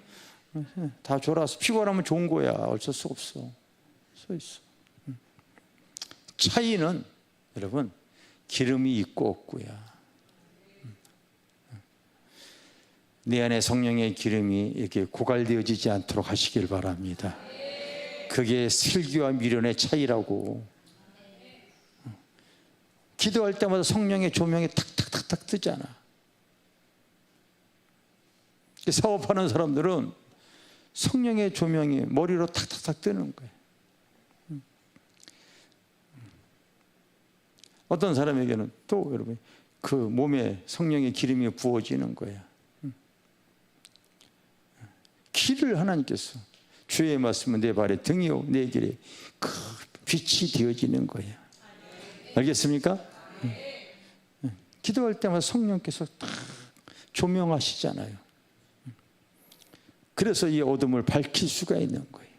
다 졸아서 피곤하면 좋은 거야. 어쩔 수 없어. 써 있어. 차이는 여러분 기름이 있고 없고야. 내 안에 성령의 기름이 이렇게 고갈되어지지 않도록 하시길 바랍니다. 그게 슬기와 미련의 차이라고. 기도할 때마다 성령의 조명이 탁탁탁탁 뜨잖아. 사업하는 사람들은 성령의 조명이 머리로 탁탁탁 뜨는 거예요. 어떤 사람에게는 또 여러분 그 몸에 성령의 기름이 부어지는 거예요. 길을 하나님께서 주의 말씀은 내 발에 등이요 내 길에 그 빛이 되어지는 거예요. 알겠습니까? 기도할 때마다 성령께서 딱 조명하시잖아요. 그래서 이 어둠을 밝힐 수가 있는 거예요.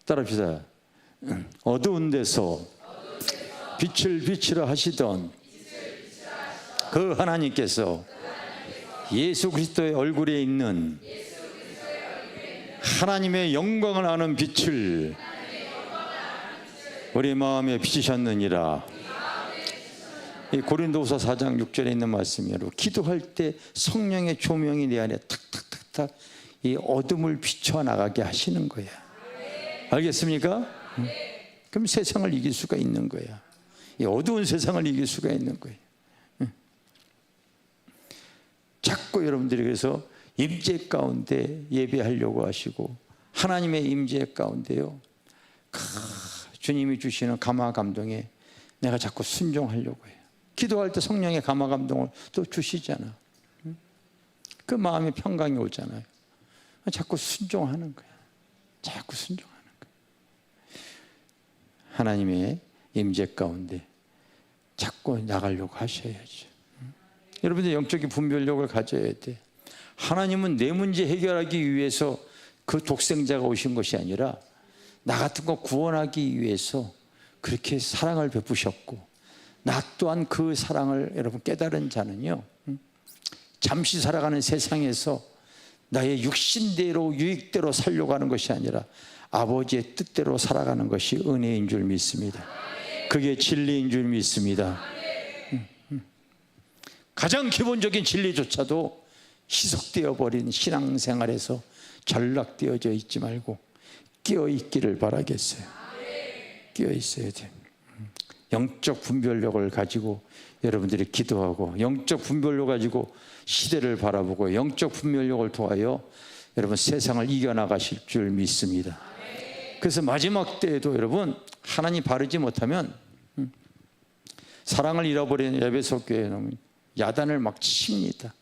따라합시다. 어두운 데서 빛을 비치라 하시던 그 하나님께서 예수 그리스도의 얼굴에 있는 하나님의 영광을 아는 빛을 우리 마음에 비추셨느니라. 이 고린도후서 4장 6절에 있는 말씀이에요. 기도할 때 성령의 조명이 내 안에 탁탁탁탁 이 어둠을 비춰 나가게 하시는 거야. 알겠습니까? 그럼 세상을 이길 수가 있는 거야. 이 어두운 세상을 이길 수가 있는 거예요. 자꾸 여러분들이 그래서 임재 가운데 예배하려고 하시고 하나님의 임재 가운데요 주님이 주시는 감화 감동에 내가 자꾸 순종하려고 해요. 기도할 때 성령의 감화 감동을 또 주시잖아. 그 마음의 평강이 오잖아요. 자꾸 순종하는 거야. 자꾸 순종하는 거야. 하나님의 임재 가운데 자꾸 나가려고 하셔야죠. 여러분들 영적인 분별력을 가져야 돼. 하나님은 내 문제 해결하기 위해서 그 독생자가 오신 것이 아니라 나 같은 거 구원하기 위해서 그렇게 사랑을 베푸셨고 나 또한 그 사랑을 여러분 깨달은 자는요 잠시 살아가는 세상에서 나의 육신대로 유익대로 살려고 하는 것이 아니라 아버지의 뜻대로 살아가는 것이 은혜인 줄 믿습니다. 그게 진리인 줄 믿습니다. 가장 기본적인 진리조차도 희석되어 버린 신앙생활에서 전락되어져 있지 말고 깨어 있기를 바라겠어요. 깨어 있어야 돼요. 영적 분별력을 가지고 여러분들이 기도하고, 영적 분별력 가지고 시대를 바라보고, 영적 분별력을 통하여 여러분 세상을 이겨나가실 줄 믿습니다. 그래서 마지막 때에도 여러분 하나님 바르지 못하면 사랑을 잃어버린 에베소 교회는 야단을 막 칩니다.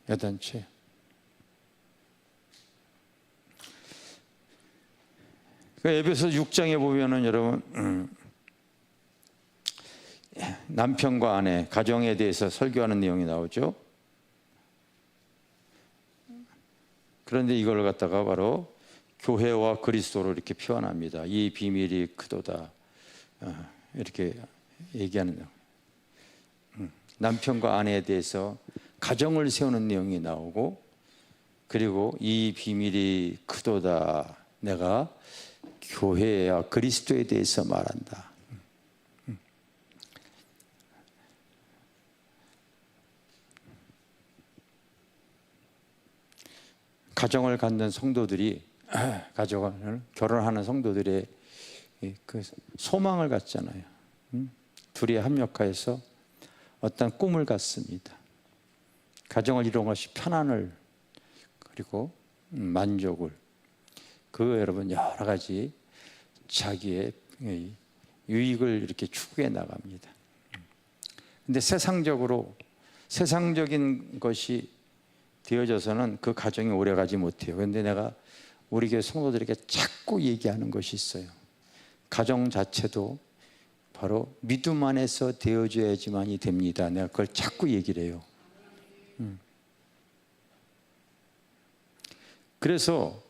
야단치. 그 에베소 6장에 보면은 여러분 남편과 아내, 가정에 대해서 설교하는 내용이 나오죠. 그런데 이걸 갖다가 바로 교회와 그리스도로 이렇게 표현합니다. 이 비밀이 크도다. 이렇게 얘기하는 내용. 남편과 아내에 대해서 가정을 세우는 내용이 나오고, 그리고 이 비밀이 크도다. 내가 교회와 그리스도에 대해서 말한다. 가정을 갖는 성도들이, 가정을 결혼하는 성도들의 그 소망을 갖잖아요. 둘이 합력하여서 어떤 꿈을 갖습니다. 가정을 이루는 것이 편안을, 그리고 만족을, 그 여러분 여러 가지 자기의 유익을 이렇게 추구해 나갑니다. 근데 세상적인 것이 되어져서는 그 가정이 오래가지 못해요. 그런데 내가 우리 교회 성도들에게 자꾸 얘기하는 것이 있어요. 가정 자체도 바로 믿음 안에서 되어져야지만이 됩니다. 내가 그걸 자꾸 얘기를 해요. 그래서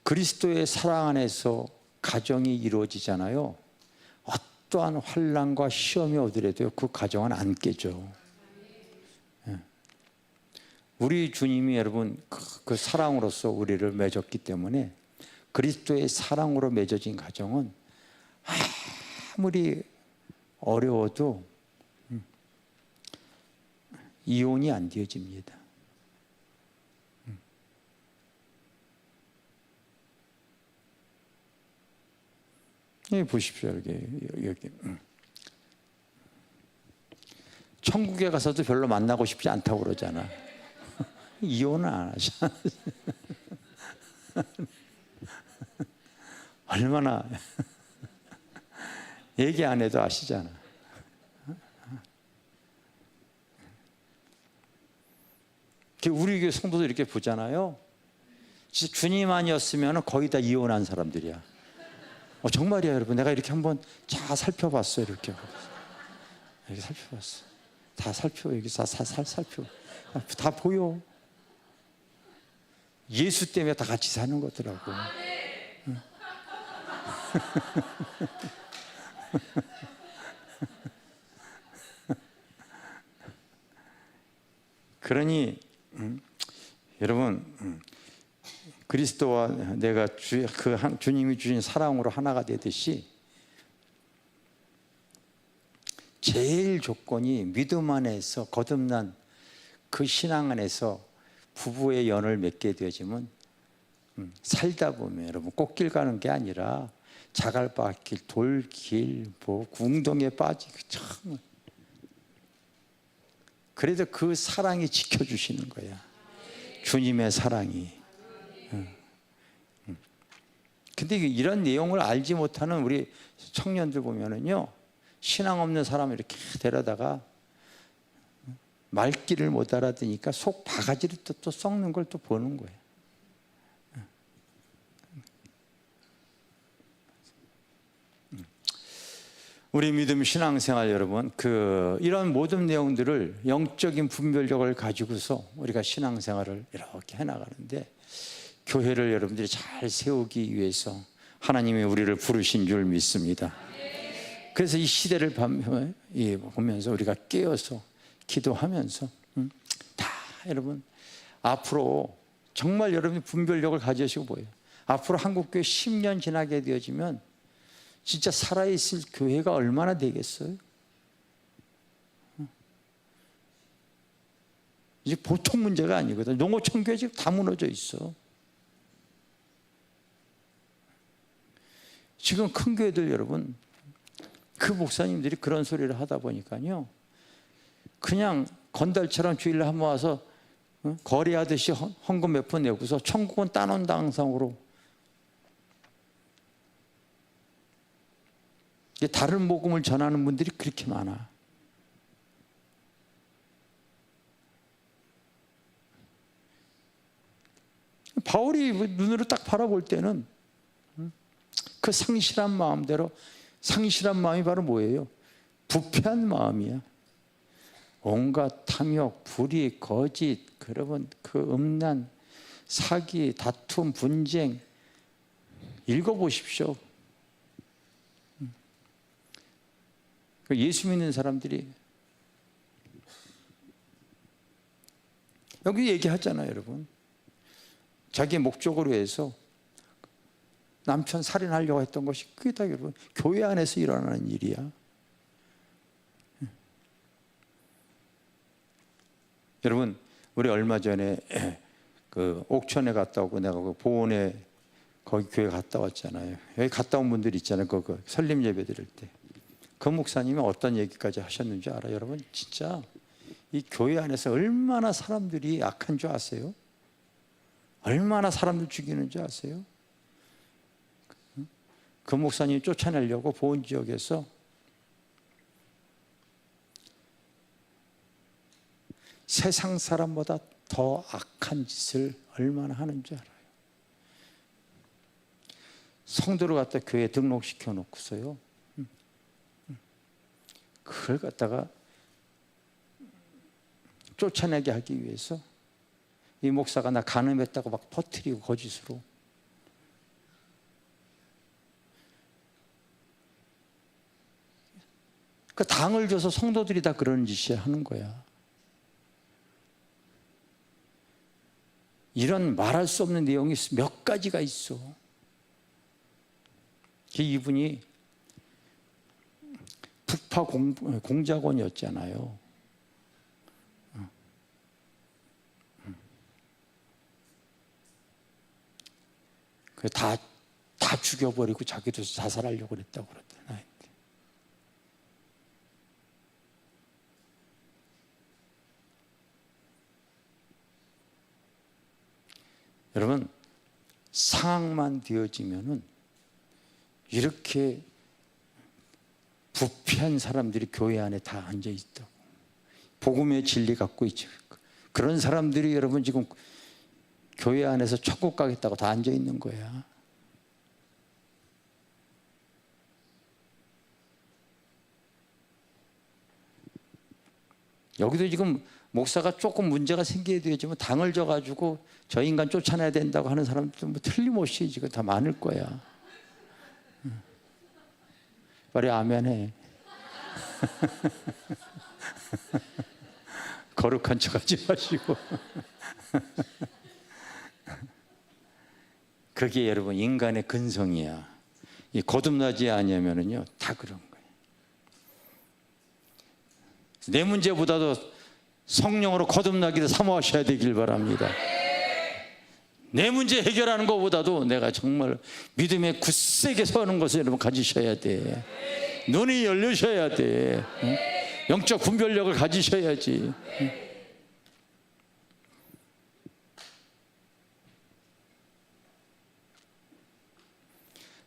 그리스도의 사랑 안에서 가정이 이루어지잖아요. 어떠한 환난과 시험이 오더라도 그 가정은 안 깨져. 우리 주님이 여러분 그 사랑으로서 우리를 맺었기 때문에, 그리스도의 사랑으로 맺어진 가정은 아무리 어려워도 이혼이 안 되어집니다. 여기 보십시오. 여기. 천국에 가서도 별로 만나고 싶지 않다고 그러잖아. 이혼은 안 하잖아. 얼마나 얘기 안 해도 아시잖아. 우리 교회 성도들 이렇게 보잖아요. 진짜 주님 아니었으면 거의 다 이혼한 사람들이야. 정말이야, 여러분. 내가 이렇게 한번 다 살펴봤어. 이렇게 살펴봤어. 다 살펴. 여기 살펴. 다 보여. 예수 때문에 다 같이 사는 거더라고. 그러니 여러분, 그리스도와 내가 주님이 주신 사랑으로 하나가 되듯이, 제일 조건이 믿음 안에서 거듭난 그 신앙 안에서 부부의 연을 맺게 되어지면, 살다 보면 여러분 꽃길 가는 게 아니라 자갈밭길, 돌길, 궁동에 빠지고, 참 그래도 그 사랑이 지켜주시는 거야. 주님의 사랑이. 근데 이런 내용을 알지 못하는 우리 청년들 보면은요, 신앙 없는 사람을 이렇게 데려다가 말귀를 못 알아듣으니까 속 바가지를 또 썩는 걸 또 보는 거예요. 우리 믿음 신앙생활 여러분, 이런 모든 내용들을 영적인 분별력을 가지고서 우리가 신앙생활을 이렇게 해나가는데, 교회를 여러분들이 잘 세우기 위해서 하나님이 우리를 부르신 줄 믿습니다. 그래서 이 시대를 보면서 우리가 깨어서 기도하면서 다 여러분 앞으로 정말 여러분이 분별력을 가지시고 보여요. 앞으로 한국교회 10년 지나게 되어지면 진짜 살아있을 교회가 얼마나 되겠어요? 이제 보통 문제가 아니거든. 농어촌 교회 지금 다 무너져 있어. 지금 큰 교회들 여러분, 그 목사님들이 그런 소리를 하다 보니까요, 그냥 건달처럼 주일날 한번 와서 거래하듯이 헌금 몇 푼 내고서 천국은 따놓는다 항상으로. 다른 복음을 전하는 분들이 그렇게 많아. 바울이 눈으로 딱 바라볼 때는 그 상실한 마음대로, 상실한 마음이 바로 뭐예요? 부패한 마음이야. 온갖 탐욕, 불의, 거짓, 여러분 그 음란, 사기, 다툼, 분쟁 읽어보십시오. 예수 믿는 사람들이 여기 얘기하잖아요, 여러분. 자기의 목적으로 해서 남편 살인하려고 했던 것이 그게 다 여러분 교회 안에서 일어나는 일이야. 여러분, 우리 얼마 전에 그 옥천에 갔다 오고 내가 그 보원에 거기 교회 갔다 왔잖아요. 여기 갔다 온 분들 있잖아요. 그 설립 예배 드릴 때. 그 목사님이 어떤 얘기까지 하셨는지 알아요, 여러분? 진짜 이 교회 안에서 얼마나 사람들이 악한 줄 아세요? 얼마나 사람들 죽이는 줄 아세요? 그 목사님이 쫓아내려고 보온 지역에서 세상 사람보다 더 악한 짓을 얼마나 하는 줄 알아요. 성도를 갖다 교회에 등록시켜 놓고서요, 그걸 갖다가 쫓아내게 하기 위해서 이 목사가 나 간음했다고 막 퍼뜨리고 거짓으로. 그 당을 줘서 성도들이 다 그런 짓이야 하는 거야. 이런 말할 수 없는 내용이 몇 가지가 있어. 이분이 북파 공작원이었잖아요. 다 죽여버리고 자기도 자살하려고 그랬다고 그러더라고요. 여러분, 상황만 되어지면은 이렇게 부패한 사람들이 교회 안에 다 앉아 있다고. 복음의 진리 갖고 있죠. 그런 사람들이 여러분 지금 교회 안에서 천국 가겠다고 다 앉아 있는 거야. 여기도 지금 목사가 조금 문제가 생겨야 되겠지만 당을 줘가지고 저 인간 쫓아내야 된다고 하는 사람들도 뭐 틀림없이 지금 다 많을 거야. 빨리 아멘해. 거룩한 척하지 마시고. 그게 여러분 인간의 근성이야. 이 거듭나지 않으면은요 다 그런 거예요. 내 문제보다도 성령으로 거듭나기를 사모하셔야 되길 바랍니다. 내 문제 해결하는 것보다도 내가 정말 믿음에 굳세게 서는 것을 여러분 가지셔야 돼. 눈이 열리셔야 돼. 영적 분별력을 가지셔야지.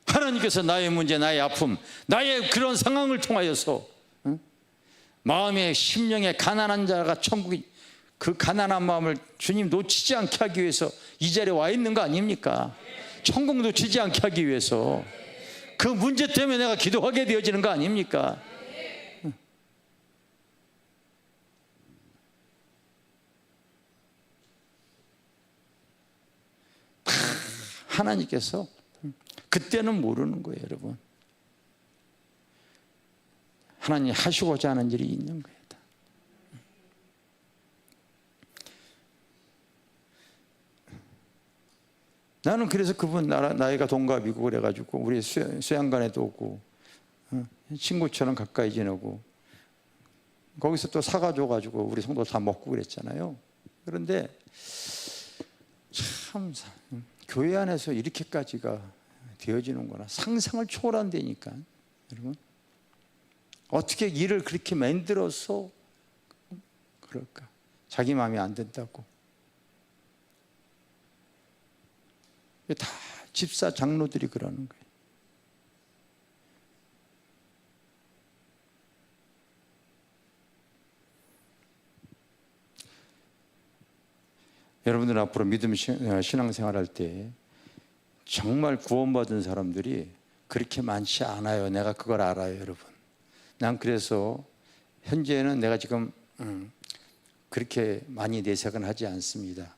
하나님께서 나의 문제, 나의 아픔, 나의 그런 상황을 통하여서 마음의 심령에 가난한 자가 천국이, 그 가난한 마음을 주님 놓치지 않게 하기 위해서 이 자리에 와 있는 거 아닙니까? 천국 놓치지 않게 하기 위해서. 그 문제 때문에 내가 기도하게 되어지는 거 아닙니까? 하나님께서 그때는 모르는 거예요, 여러분. 하나님 하시고자 하는 일이 있는 거예요. 나는 그래서 그분 나이가 동갑이고 그래가지고 우리 수양관에도 오고 친구처럼 가까이 지내고 거기서 또 사가줘가지고 우리 성도 다 먹고 그랬잖아요. 그런데 참 교회 안에서 이렇게까지가 되어지는구나. 상상을 초월한다니까. 여러분, 어떻게 일을 그렇게 만들어서 그럴까? 자기 마음에 안 든다고. 다 집사 장로들이 그러는 거예요. 여러분들 앞으로 믿음 신앙생활 할 때 정말 구원받은 사람들이 그렇게 많지 않아요. 내가 그걸 알아요, 여러분. 난 그래서 현재는 내가 지금 그렇게 많이 내색은 하지 않습니다.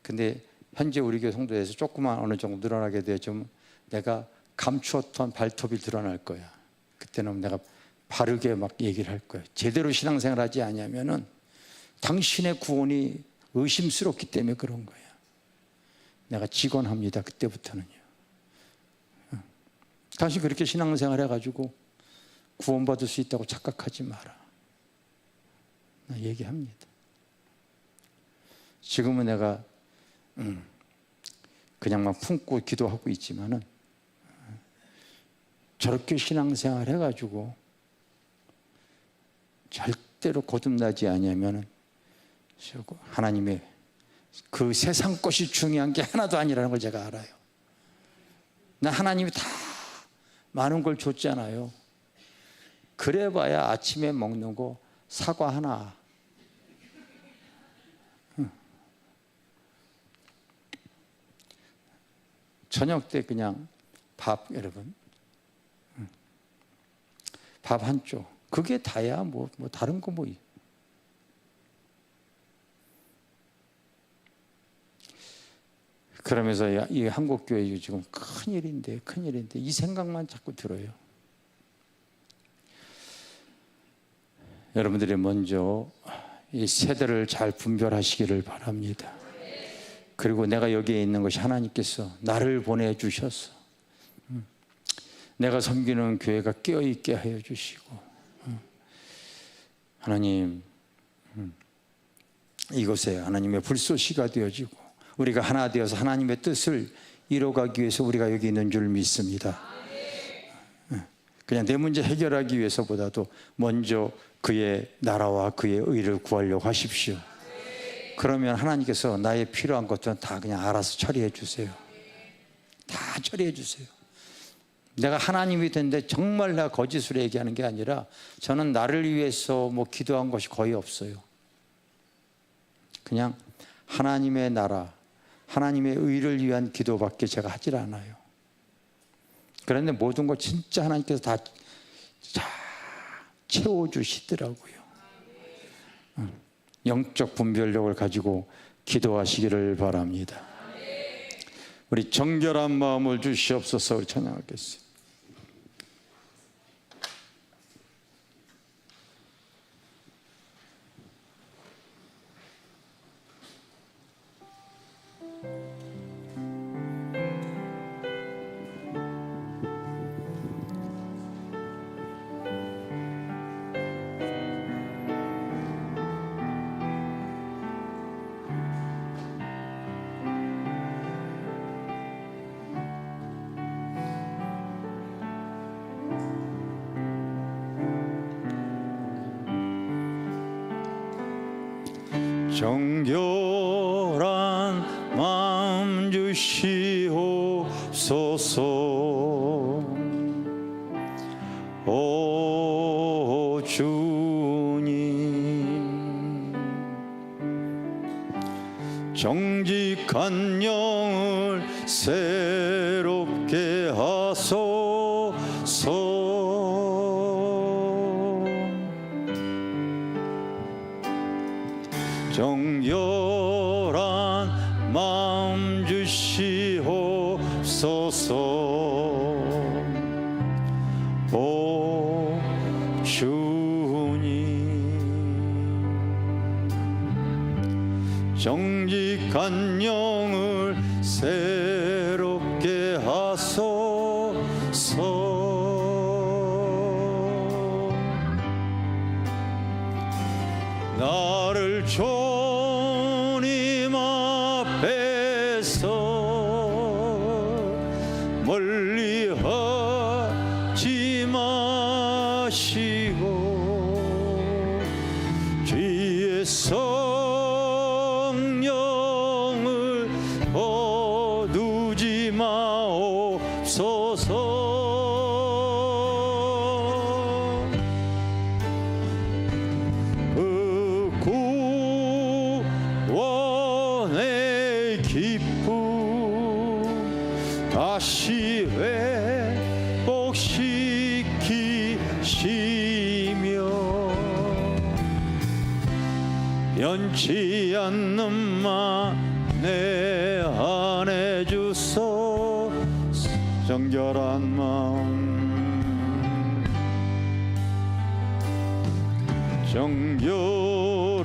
근데 현재 우리 교회 성도에서 조금만 어느 정도 늘어나게 되면 내가 감추었던 발톱이 드러날 거야. 그때는 내가 바르게 막 얘기를 할 거야. 제대로 신앙생활 하지 않으면은 당신의 구원이 의심스럽기 때문에 그런 거야. 내가 직언합니다. 그때부터는요. 당신 그렇게 신앙생활 해가지고 구원받을 수 있다고 착각하지 마라. 나 얘기합니다. 지금은 내가 그냥 막 품고 기도하고 있지만은 저렇게 신앙생활 해가지고 절대로 거듭나지 않으면은 하나님의 그 세상 것이 중요한 게 하나도 아니라는 걸 제가 알아요. 나 하나님이 다 많은 걸 줬잖아요. 그래봐야 아침에 먹는 거 사과 하나. 저녁 때 그냥 밥, 여러분. 밥 한 쪽. 그게 다야. 뭐 다른 거 뭐. 그러면서 이 한국교회 지금 큰일인데 이 생각만 자꾸 들어요. 여러분들이 먼저 이 세대를 잘 분별하시기를 바랍니다. 그리고 내가 여기에 있는 것이 하나님께서 나를 보내주셔서 내가 섬기는 교회가 깨어있게 하여 주시고, 하나님 이곳에 하나님의 불쏘시가 되어지고 우리가 하나 되어서 하나님의 뜻을 이뤄가기 위해서 우리가 여기 있는 줄 믿습니다. 그냥 내 문제 해결하기 위해서보다도 먼저 그의 나라와 그의 의를 구하려고 하십시오. 그러면 하나님께서 나의 필요한 것들은 다 그냥 알아서 처리해 주세요. 다 처리해 주세요. 내가 하나님이 된데 정말 내가 거짓으로 얘기하는 게 아니라 저는 나를 위해서 뭐 기도한 것이 거의 없어요. 그냥 하나님의 나라, 하나님의 의를 위한 기도밖에 제가 하질 않아요. 그런데 모든 것 진짜 하나님께서 다 채워주시더라고요. 영적 분별력을 가지고 기도하시기를 바랍니다. 우리 정결한 마음을 주시옵소서. 우리 찬양하겠습니다. 정결한 마음 주시옵소서. 오 주님, 정직한 영을 새롭게 하소서. 정결한 마음 주시옵소서. 오 주님, 정직한 영을 새롭게 하소서. 나를 하시고 주의 성령을 거두지 마옵소서. 그 구원의 기쁨 다시 회복시키시며 변치 않는 마 내 안에 주소. 정결한 마음, 정결한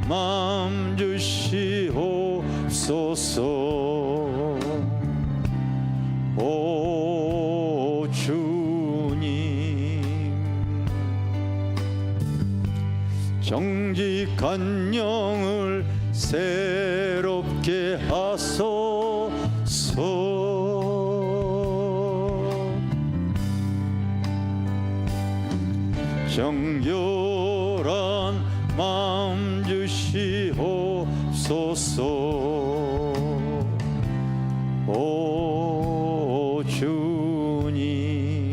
마음 주시옵소서. 오 주님, 정직한 영을 새롭게 하소서. 정결한 마음 주시옵소서. 오 주님,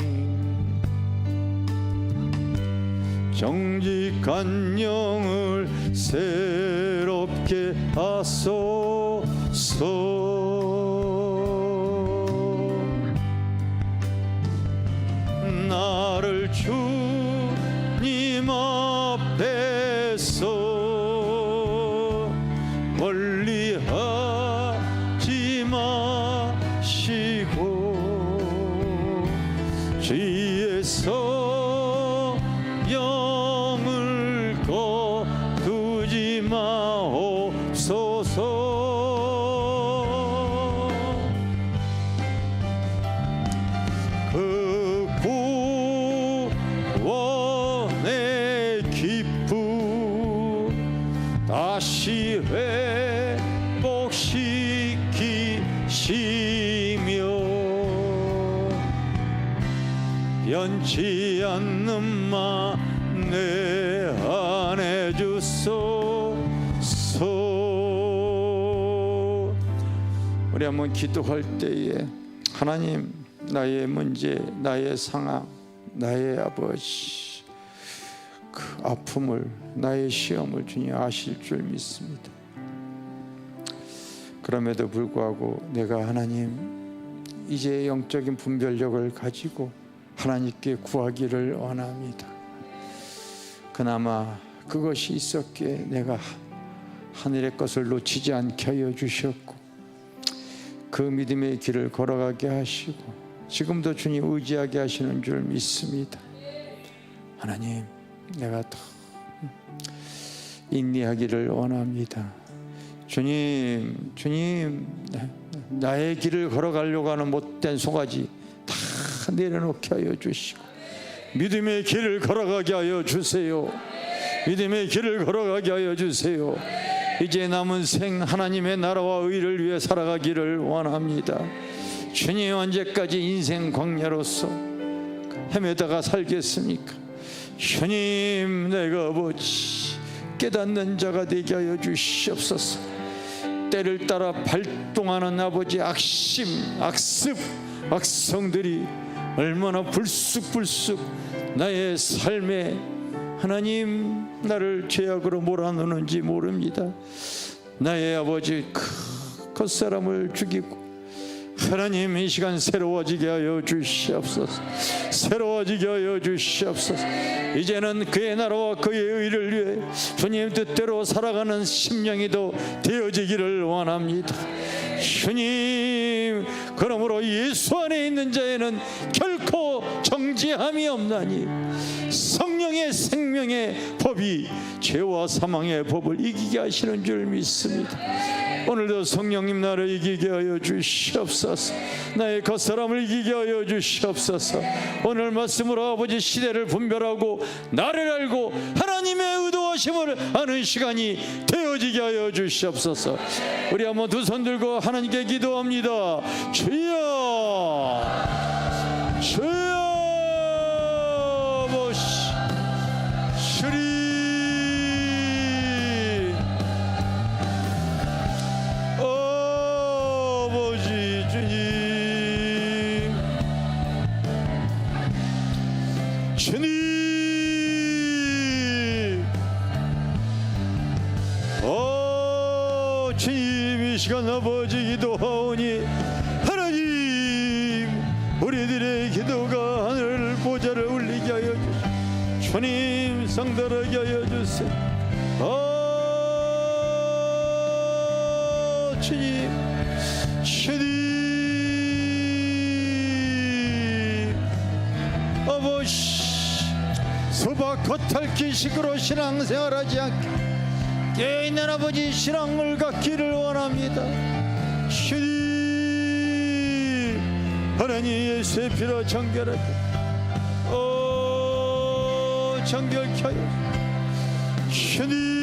정직한 영을 새롭게 하소서. 나를 주님 앞에서 멀리하지 마시고 주의 성령을 거두지 마옵소서. 그 구원의 기쁨 다시 회복시키시며 변치 않는 마 내 안에 주소서. 우리 한번 기도할 때에 하나님, 나의 문제, 나의 상황, 나의 아버지 그 아픔을, 나의 시험을 주님 아실 줄 믿습니다. 그럼에도 불구하고 내가 하나님 이제 영적인 분별력을 가지고 하나님께 구하기를 원합니다. 그나마 그것이 있었기에 내가 하늘의 것을 놓치지 않게 하여 주셨고 그 믿음의 길을 걸어가게 하시고 지금도 주님 의지하게 하시는 줄 믿습니다. 하나님, 내가 더 인내하기를 원합니다. 주님, 나의 길을 걸어가려고 하는 못된 송아지 다 내려놓게 하여 주시고 믿음의 길을 걸어가게 하여 주세요. 믿음의 길을 걸어가게 하여 주세요. 이제 남은 생 하나님의 나라와 의를 위해 살아가기를 원합니다. 주님, 언제까지 인생 광야로서 헤매다가 살겠습니까? 주님, 내가 아버지 깨닫는 자가 되게 하여 주시옵소서. 때를 따라 발동하는 아버지 악심, 악습, 악성들이 얼마나 불쑥불쑥 나의 삶에 하나님 나를 죄악으로 몰아넣는지 모릅니다. 나의 아버지 겉사람을 죽이고 하나님 이 시간 새로워지게 하여 주시옵소서. 새로워지게 하여 주시옵소서. 이제는 그의 나라와 그의 의를 위해 주님 뜻대로 살아가는 심령이 더 되어지기를 원합니다. 주님, 그러므로 예수 안에 있는 자에는 결코 정죄함이 없나니 성령의 생명의 법이 죄와 사망의 법을 이기게 하시는 줄 믿습니다. 오늘도 성령님 나를 이기게 하여 주시옵소서. 나의 겉사람을 이기게 하여 주시옵소서. 오늘 말씀으로 아버지 시대를 분별하고 나를 알고 하나님의 의도하심을 아는 시간이 되어지게 하여 주시옵소서. 우리 한번 두 손 들고 하나님께 기도합니다. 주여, 주여, 주님, 주님, 이 시간 아버지 기도하오니 하나님, 우리들의 기도가 하늘 보좌를 울리게 하여 주시고 주님 성달하게 하여 주세요. 주님, 주님, 아버지 수박 겉핥기식으로 신앙생활하지 않게 깨어있는 아버지 신앙을 갖기를 원합니다. 주님, 하나님 예수의 피로 정결하게 정결케 하여 주님,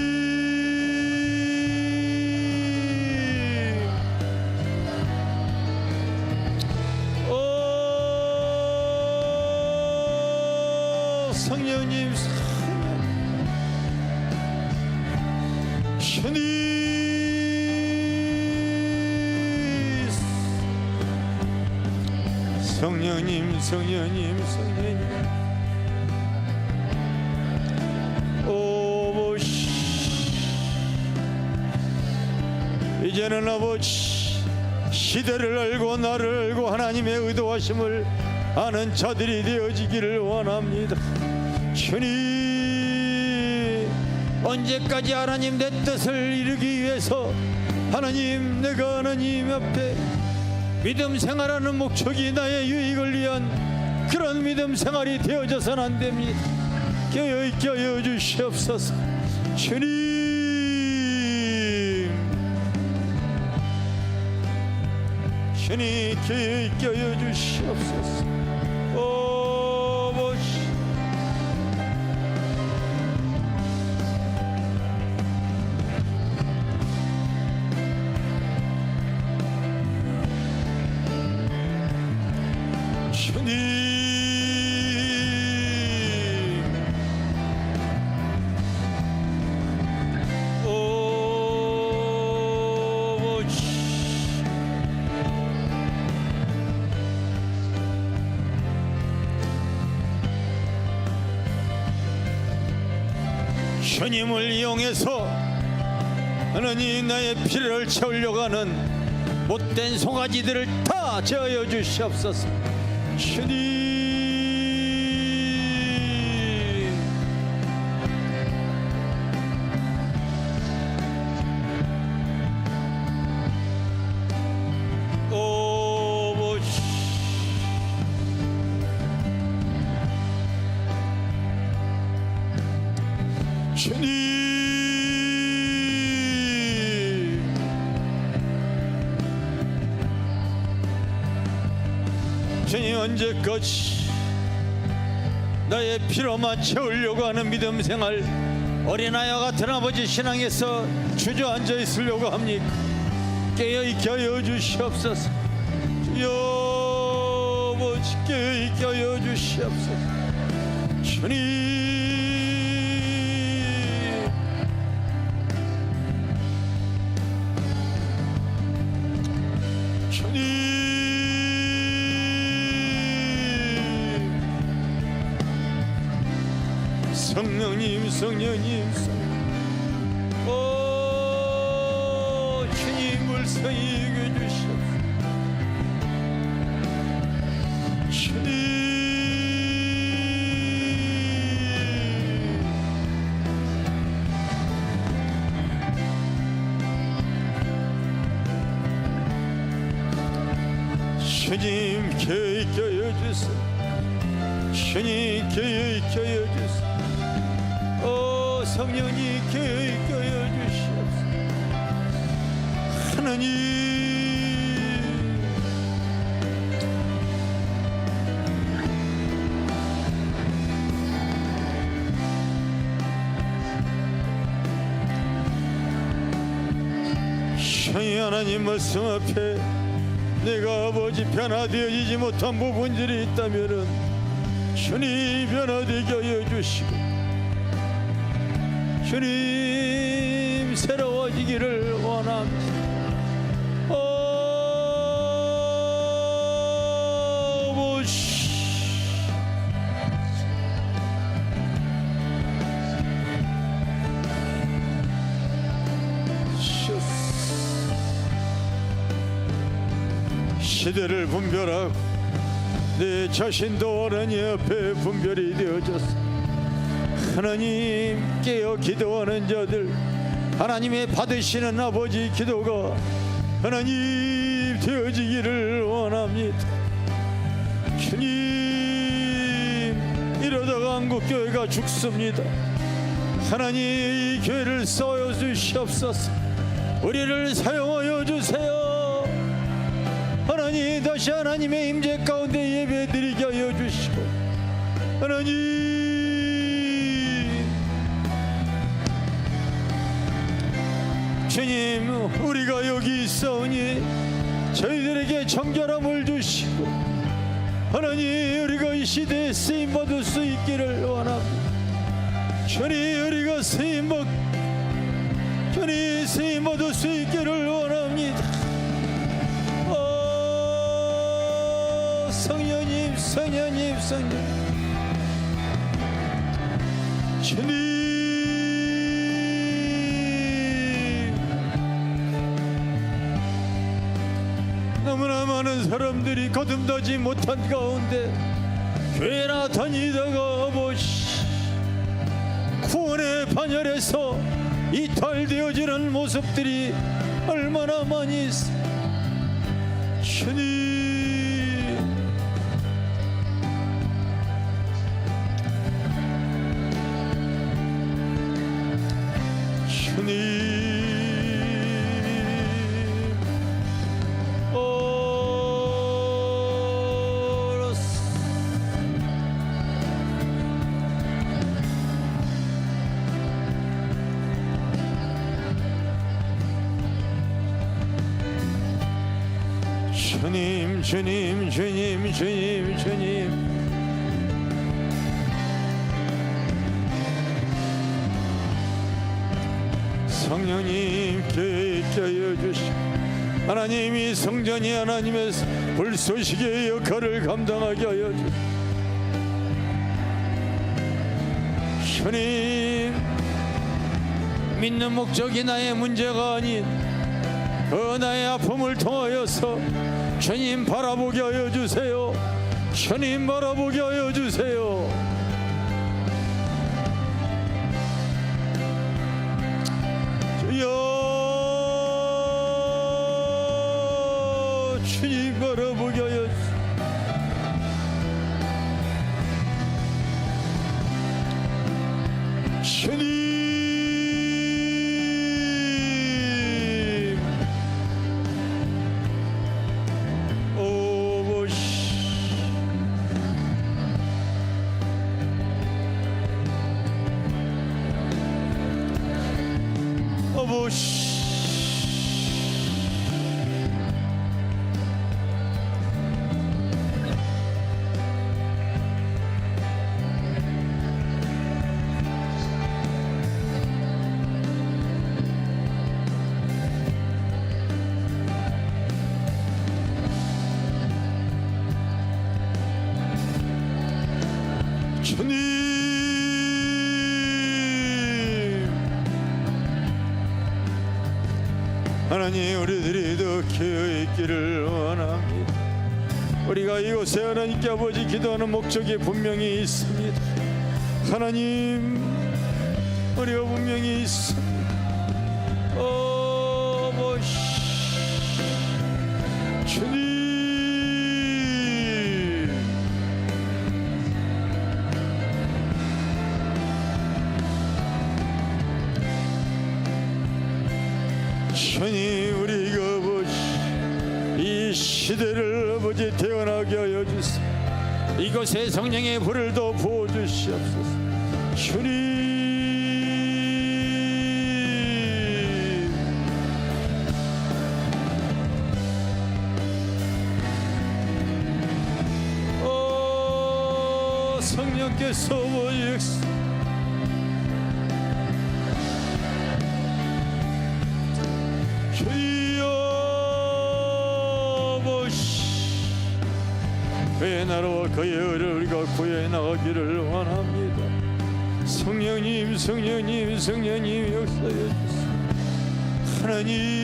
성령님, 주님, 성령님, 성령님, 성령님, 이제는 아버지 시대를 알고 나를 알고 하나님의 의도하심을 아는 자들이 되어지기를 원합니다. 주님, 언제까지 하나님 내 뜻을 이루기 위해서 하나님, 내가 하나님 앞에 믿음 생활하는 목적이 나의 유익을 위한 그런 믿음 생활이 되어져서는 안 됩니다. 깨어있게 하여 주시옵소서. 주님, 주님, 깨어있게 하여 주시옵소서. 아버지, 주님, 주님을 이용해서 하나님 나의 필요를 채우려고 하는 못된 송아지들을 다 제하여 주시옵소서. 주님, 주님, 주님, 언제까지 나의 피로만 채우려고 하는 믿음 생활, 어린아이와 같은 아버지 신앙에서 주저앉아 있으려고 합니까? 깨어있게 하여 주시옵소서. 주여, 아버지, 깨어있게 하여 주시옵소서. 주님, 성령님, 성령님, 주님 물성이 여겨주시옵소서. 주님, 주님, 깨어있게 하여 주세요. 주님, 깨어있게 하여 주세요. 성령이 깨어있게 하여 주시옵소서. 하나님, 주님, 하나님 말씀 앞에 내가 아버지 변화되어지지 못한 부분들이 있다면은 주님 변화되게 하여 주시고 주님 새로워지기를 원합니다. 아버지, 시대를 분별하고 내 자신도 하나님 앞에 분별이 되어졌어. 하나님 깨어 기도하는 자들, 하나님의 받으시는 아버지 기도가 하나님 되어지기를 원합니다. 주님, 이러다가 한국교회가 죽습니다. 하나님 이 교회를 쌓여 주시옵소서. 우리를 사용하여 주세요. 하나님 다시 하나님의 임재 가운데 예배드리게 하여 주시고, 하나님 주님, 우리가 여기 있사오니 저희들에게 정결함을 주시고, 하나님 우리가 이 시대에 쓰임받을 수 있기를 원합니다. 주님, 우리가 쓰임받을 수 있기를 원합니다. 성령님, 성령님, 성령, 주님, 너무나 많은 사람들이 거듭나지 못한 가운데 교회나 다니다가 아버지 구원의 반열에서 이탈되어지는 모습들이 얼마나 많이 있어. 주님, 주님, 주님, 주님, 주님, 성령님 교회에 껴여 주시고, 하나님이 성전이 하나님의 불쏘시개의 역할을 감당하게 하여 주시고, 주님, 믿는 목적이 나의 문제가 아닌 그 나의 아픔을 통하여서 주님 바라보게 하여 주세요. 주님 바라보게 하여 주세요. 주여, 주님 바라보게 하여 주세요. 주님, 주님, 하나님 우리들이 더 깨어 있기를 원합니다. 우리가 이곳에 하나님께 아버지 기도하는 목적이 분명히 있습니다. 하나님, 우리가 분명히 있습니다. 주님, 주님, 우리가 아버지 이 시대를 아버지 태어나게 하여 주시오. 이곳에 성령의 불을 더 부어주시옵소서. 주님, 성령께서 오시옵소서. 그의 나라와 그의 의를 우리가 구해 나가기를 원합니다. 성령님, 성령님, 성령님 역사해 주시오. 하나님,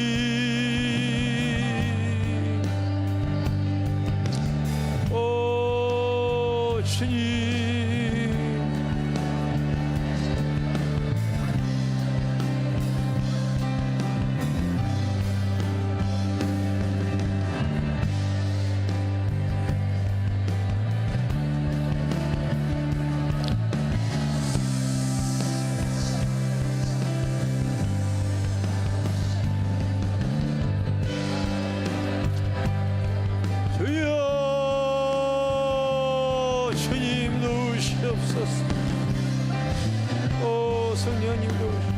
주님. 주여 주님 누우시옵소서. 오 성령님 누우시옵소서.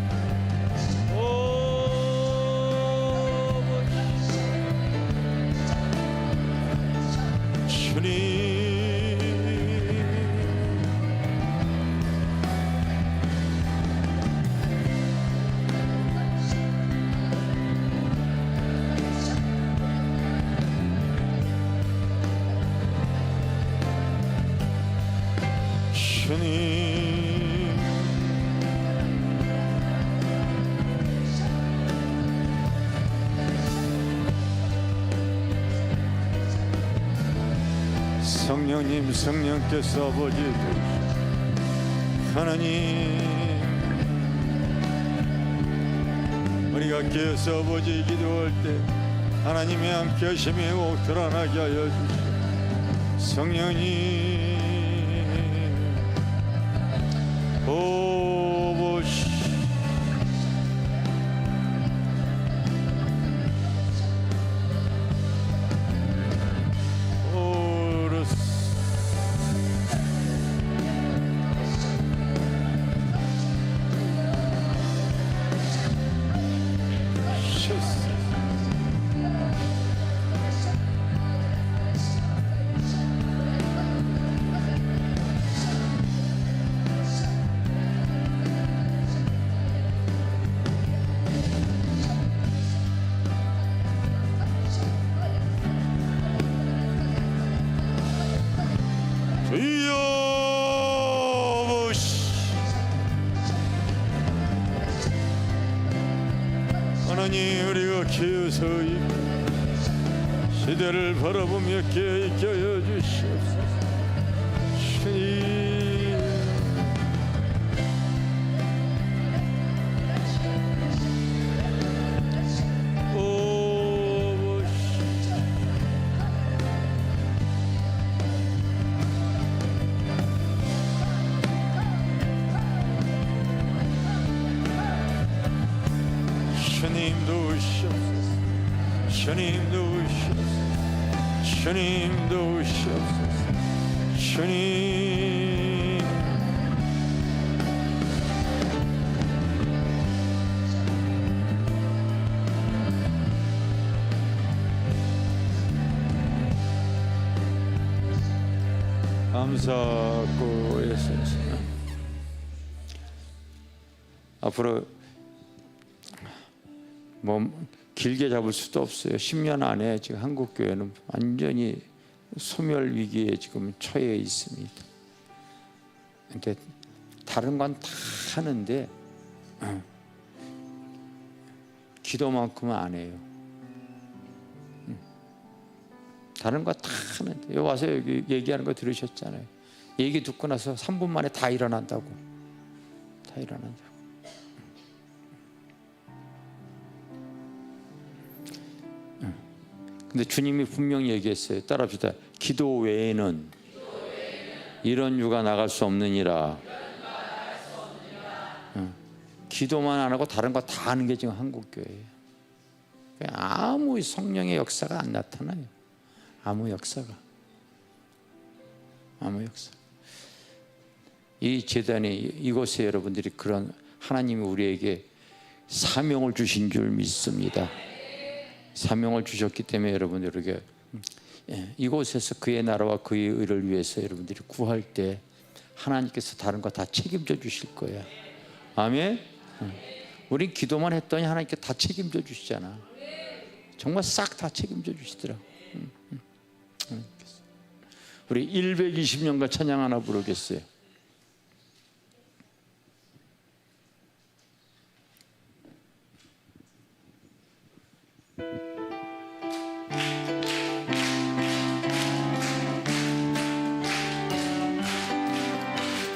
주님. 주님. 성령님 성령께서 아버지 하나님 우리가 깨어서 아버지 기도할 때 하나님의 함께 하심이 꼭 드러나게 하여 주시옵소서. 성령님 오보시 오르스 셔스 하나님 우리가 깨어서 시대를 바라보며 깨어있게 하여 주시옵소서. 주님 주님 도우시옵소서. 주님 도우시옵소서. 주님 도우시옵소서. 주님 감사하고 예수님 앞으로 뭐 길게 잡을 수도 없어요. 10년 안에 지금 한국 교회는 완전히 소멸 위기에 지금 처해 있습니다. 근데 다른 건 다 하는데 기도만큼은 안 해요. 다른 거 다 하는데 여기 와서 여기 얘기하는 거 들으셨잖아요. 얘기 듣고 나서 3분 만에 다 일어난다고. 다 일어난다고. 근데 주님이 분명히 얘기했어요. 따라합시다. 기도 외에는 이런 유가 나갈 수 없느니라. 기도만 안 하고 다른 거 다 하는 게 지금 한국교회예요. 아무 성령의 역사가 안 나타나요. 아무 역사가. 이 재단이 이곳에 여러분들이 그런 하나님이 우리에게 사명을 주신 줄 믿습니다. 사명을 주셨기 때문에 여러분들에게 이곳에서 그의 나라와 그의 의를 위해서 여러분들이 구할 때 하나님께서 다른 거 다 책임져 주실 거야. 아멘. 우리 기도만 했더니 하나님께 다 책임져 주시잖아. 정말 싹 다 책임져 주시더라고. 우리 120년간 찬양 하나 부르겠어요.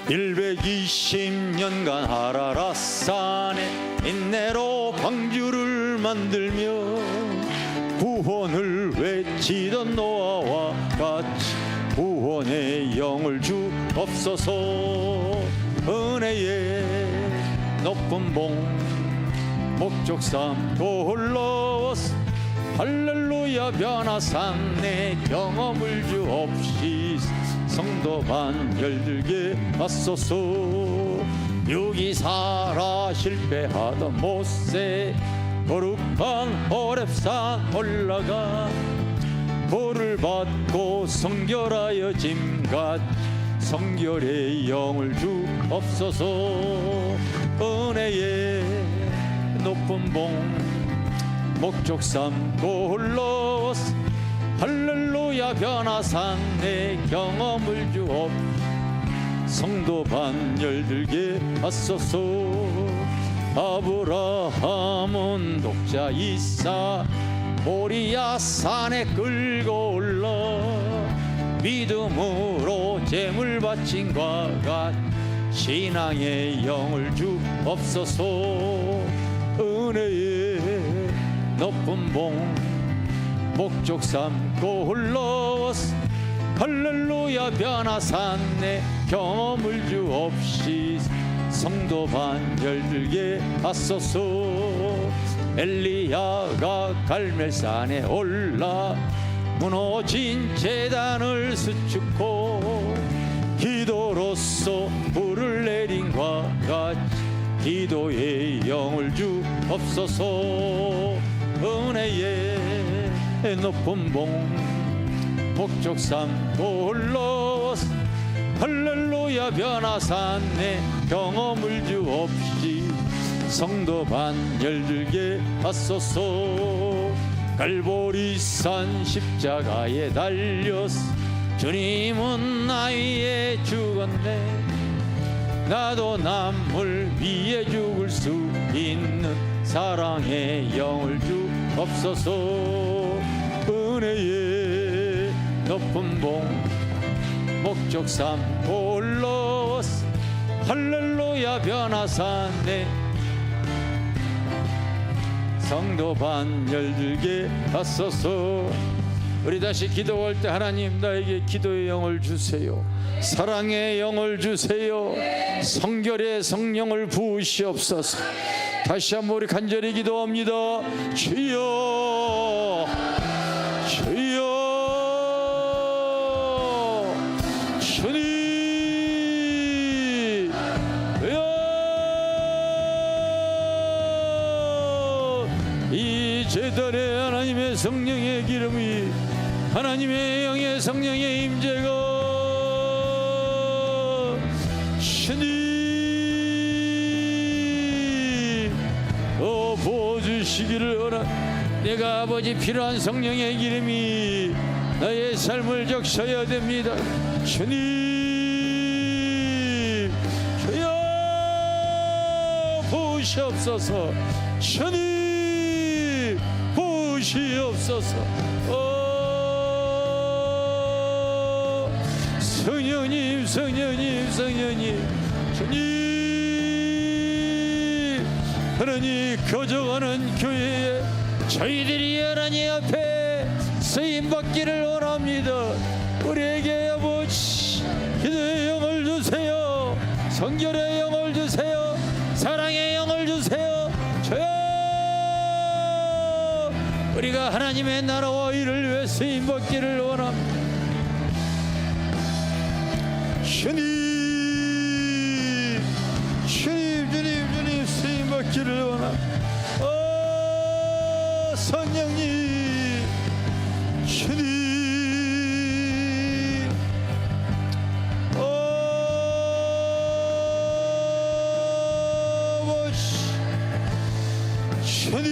120년간 하라라산에 인내로 방주를 만들며 구원을 외치던 노아와 같이 구원의 영을 주옵소서. 은혜의 높은 봉 목적 삼고 흘러왔어. 할렐루야 변화산 내 경험을 주옵시소. 성도 반 열들게 하소서. 유기사라 실패하던 모세 거룩한 호렙산 올라가 볼을 받고 성결하여 짐같이 성결의 영을 주옵소서. 은혜의 높은 봉 목적 삼고 흘러왔어. 할렐루야 변화산 내 경험을 주옵. 성도 반 열들게 하소서. 아브라함은 독자 이삭 모리아 산에 끌고 올라 믿음으로 제물 바친과 같이 신앙의 영을 주옵소서. 은혜의 높은 봉 목적 삼고 흘러왔어. 할렐루야 변화산 내 경험을 주옵시소. 성도 반 열들게 하소서. 엘리야가 갈멜산에 올라 무너진 제단을 수축고 기도로써 불을 내린과 같이 기도의 영을 주옵소서. 은혜의 높은 봉 목적 삼고 올라왔어. 할렐루야 변화산 내 경험을 주옵시. 성도 반 열들게 하소서. 갈보리산 십자가에 달렸어. 주님은 나위에 죽었네. 나도 남을 위해 죽을 수 있는 사랑의 영을 주옵소서. 은혜의 높은 봉 목적 삼고 올라왔어. 할렐루야 변화산 내 성도 반 열들게 하소서. 우리 다시 기도할 때 하나님 나에게 기도의 영을 주세요. 사랑의 영을 주세요. 성결의 성령을 부으시옵소서. 다시 한번 우리 간절히 기도합니다. 주여 주여 주님 이 제단에 하나님의 성령의 기름이 하나님의 영의 성령의 임재가 주님 부어주시기를 원하. 내가 아버지 필요한 성령의 기름이 나의 삶을 적셔야 됩니다. 주님 주여 부으시옵소서. 주님 부으시옵소서. 성령님 성령님 성령님 주님 하나님 거저가는 교회에 저희들이 하나님 앞에 쓰임받기를 원합니다. 우리에게 아버지 기도의 영을 주세요. 성결의 영을 주세요. 사랑의 영을 주세요. 주여 우리가 하나님의 나라와 일을 위해 쓰임받기를 원합니다. 주님 주님 주님 주님 쓰임받기를 원합니다. 성령님 주님 주님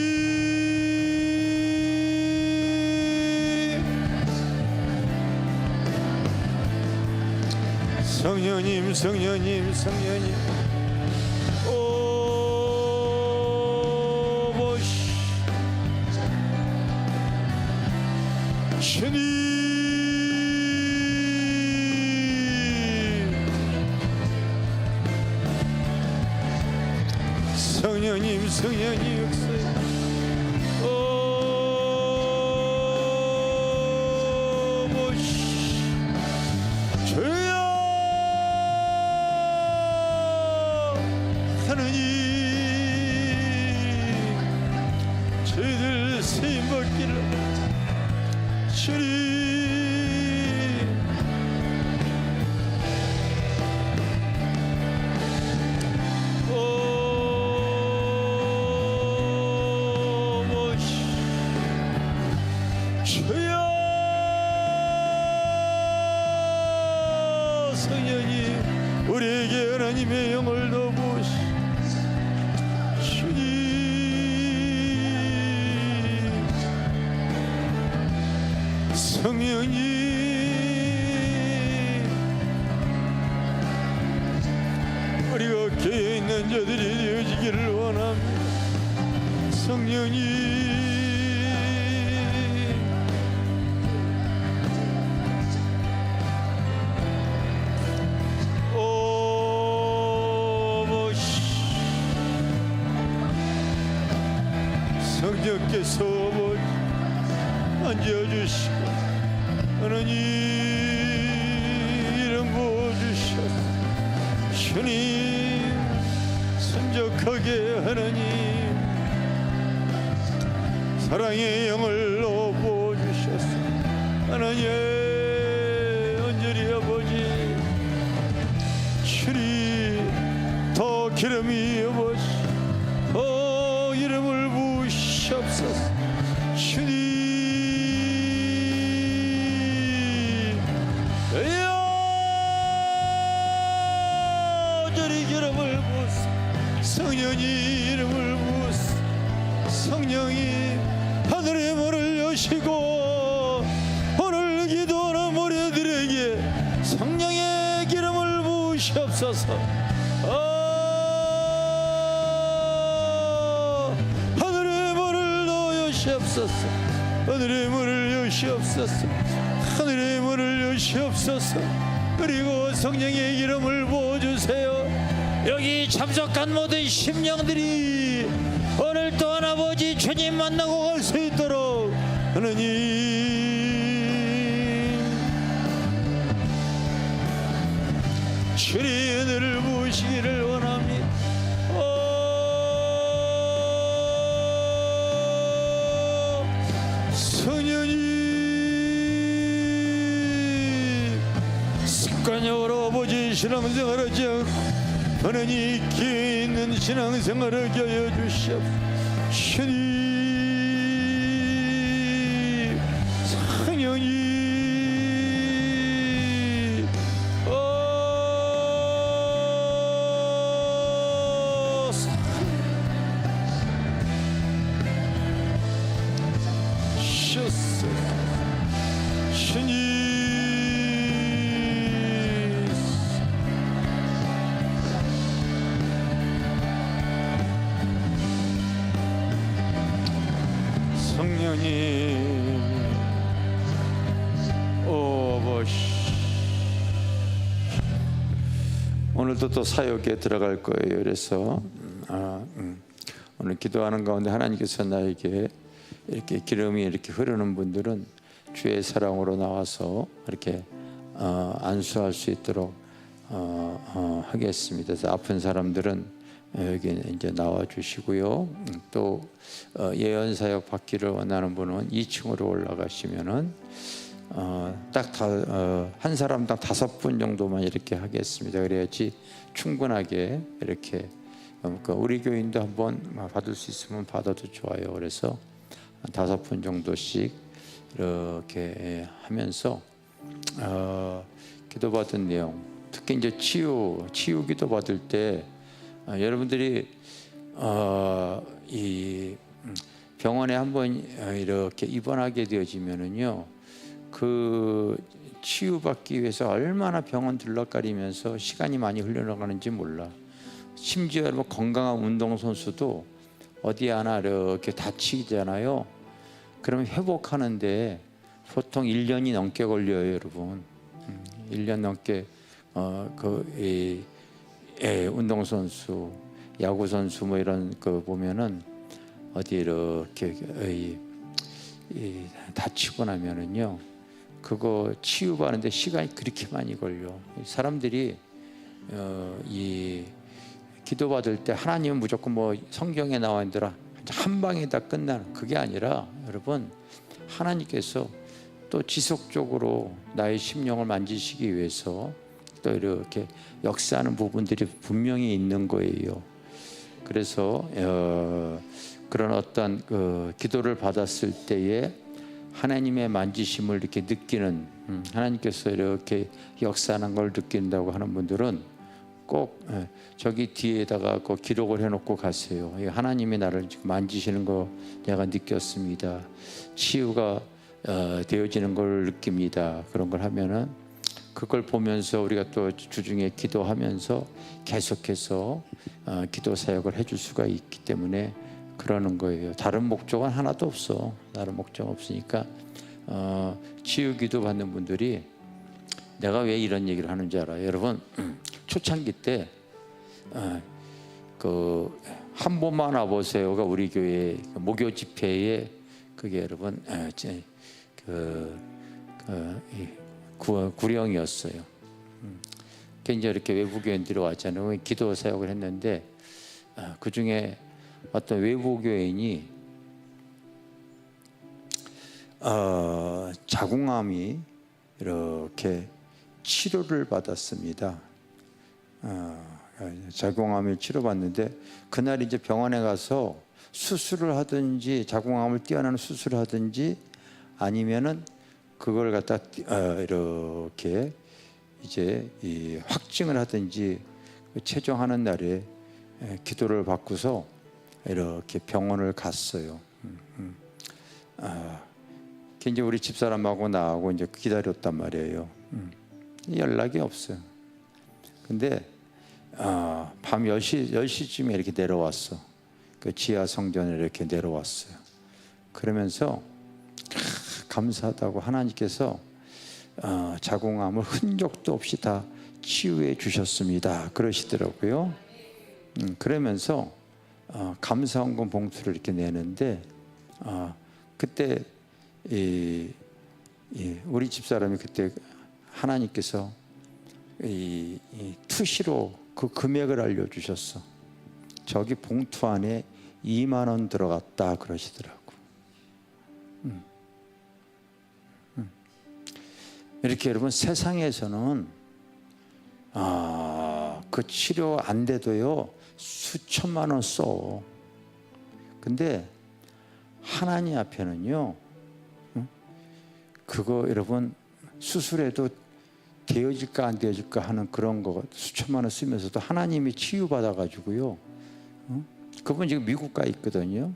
성령님 성령님 성령님 주님 성령님 성령님 역사해 주여 하나님 저희들 쓰임받기를 주님 주여 성령님 우리에게 하나님의 영을 더부으시 주님 성령님 우리가 교회에 있는 자들이 되어지기를 원합니다. 성령님 성령께서 앉아주시고 하나님 이름 부어주셔서 주님 순적하게 하나님 사랑의 영을 부어주셔서 하나님 언저리 아버지 주님 더 기름이 아버지 더 이름을 부으시옵소서 주님 저리 기름을 부으소 성령이 이름을 부으소 성령이 하늘의 문을 여시고 오늘 기도하는 모래들에게 성령의 기름을 부으시옵소서 하늘의 문을 여시옵소서 하늘의 문을 여시옵소서 하늘의 문을 여시옵소서 그리고 성령의 기름을 부어주세요. 여기 참석한 모든 심령들이 오늘 또한 아버지 주님 만나고 갈 수 있도록 하나님 주의 은혜를 부으시기를 원합니다. 성령님 습관적으로 아버지 신앙생활하지 않고 하나님 기에 있는 신앙생활을 하여 주시옵소서. 주님 성령님 주님 성령님 오늘도 또 사역에 들어갈 거예요. 그래서 오늘 기도하는 가운데 하나님께서 나에게 이렇게 기름이 이렇게 흐르는 분들은 주의 사랑으로 나와서 이렇게 안수할 수 있도록 하겠습니다. 그래서 아픈 사람들은 여기 이제 나와 주시고요. 또 예언 사역 받기를 원하는 분은 2층으로 올라가시면은 딱 한 사람당 5분 정도만 이렇게 하겠습니다. 그래야지 충분하게 이렇게 우리 교인도 한번 받을 수 있으면 받아도 좋아요. 그래서 5분 정도씩 이렇게 하면서 기도받은 내용, 특히 이제 치유 기도 받을 때 여러분들이 이 병원에 한번 이렇게 입원하게 되어지면은요, 그 치유받기 위해서 얼마나 병원 들락거리면서 시간이 많이 흘러나가는지 몰라. 심지어 여러분 건강한 운동선수도 어디 하나 이렇게 다치잖아요. 그러면 회복하는데 보통 1년이 넘게 걸려요, 여러분. 1년 넘게 운동선수 야구 선수 뭐 이런 거 보면은 어디 이렇게 다치고 나면은요, 그거 치유받는데 시간이 그렇게 많이 걸려. 사람들이 이 기도받을 때 하나님은 무조건 뭐 성경에 나와 있는 대로 한 방에 다 끝나는, 그게 아니라 여러분, 하나님께서 또 지속적으로 나의 심령을 만지시기 위해서 또 이렇게 역사하는 부분들이 분명히 있는 거예요. 그래서 그런 어떤 기도를 받았을 때에 하나님의 만지심을 이렇게 느끼는, 하나님께서 이렇게 역사하는 걸 느낀다고 하는 분들은 꼭 저기 뒤에다가 기록을 해놓고 가세요. 하나님이 나를 지금 만지시는 거 내가 느꼈습니다. 치유가 되어지는 걸 느낍니다. 그런 걸 하면은 그걸 보면서 우리가 또 주중에 기도하면서 계속해서 기도 사역을 해줄 수가 있기 때문에 그러는 거예요. 다른 목적은 하나도 없어. 다른 목적 없으니까 치유 기도 받는 분들이, 내가 왜 이런 얘기를 하는지 알아요? 여러분, 초창기 때 한 번만 와보세요가 우리 교회 목요 집회에, 그게 여러분 구령이었어요. 이제 이렇게 외부 교인들이 왔잖아요. 기도 사역을 했는데 그 중에 어떤 외부 교인이 자궁암이 이렇게 치료를 받았습니다. 자궁암을 치료받는데 그날 이제 병원에 가서 수술을 하든지 자궁암을 떼어내는 수술을 하든지 아니면은 그걸 갖다 이렇게 이제 확증을 하든지 최종하는 날에 기도를 받고서 이렇게 병원을 갔어요. 이제 우리 집사람하고 나하고 이제 기다렸단 말이에요. 연락이 없어요. 근데 밤 10시쯤에 이렇게 내려왔어. 그 지하 성전에 이렇게 내려왔어요. 그러면서 감사하다고 하나님께서 자궁암을 흔적도 없이 다 치유해 주셨습니다. 그러시더라고요. 그러면서 감사원금 봉투를 이렇게 내는데 그때 우리 집사람이 그때 하나님께서 투시로 그 금액을 알려주셨어. 저기 봉투 안에 2만 원 들어갔다 그러시더라고. 이렇게 여러분, 세상에서는 그 치료 안 돼도요 수천만 원 써. 근데 하나님 앞에는요, 그거 여러분 수술해도 되어질까 안 되어질까 하는 그런 거 수천만 원 쓰면서도 하나님이 치유받아 가지고요, 그분 지금 미국 가 있거든요.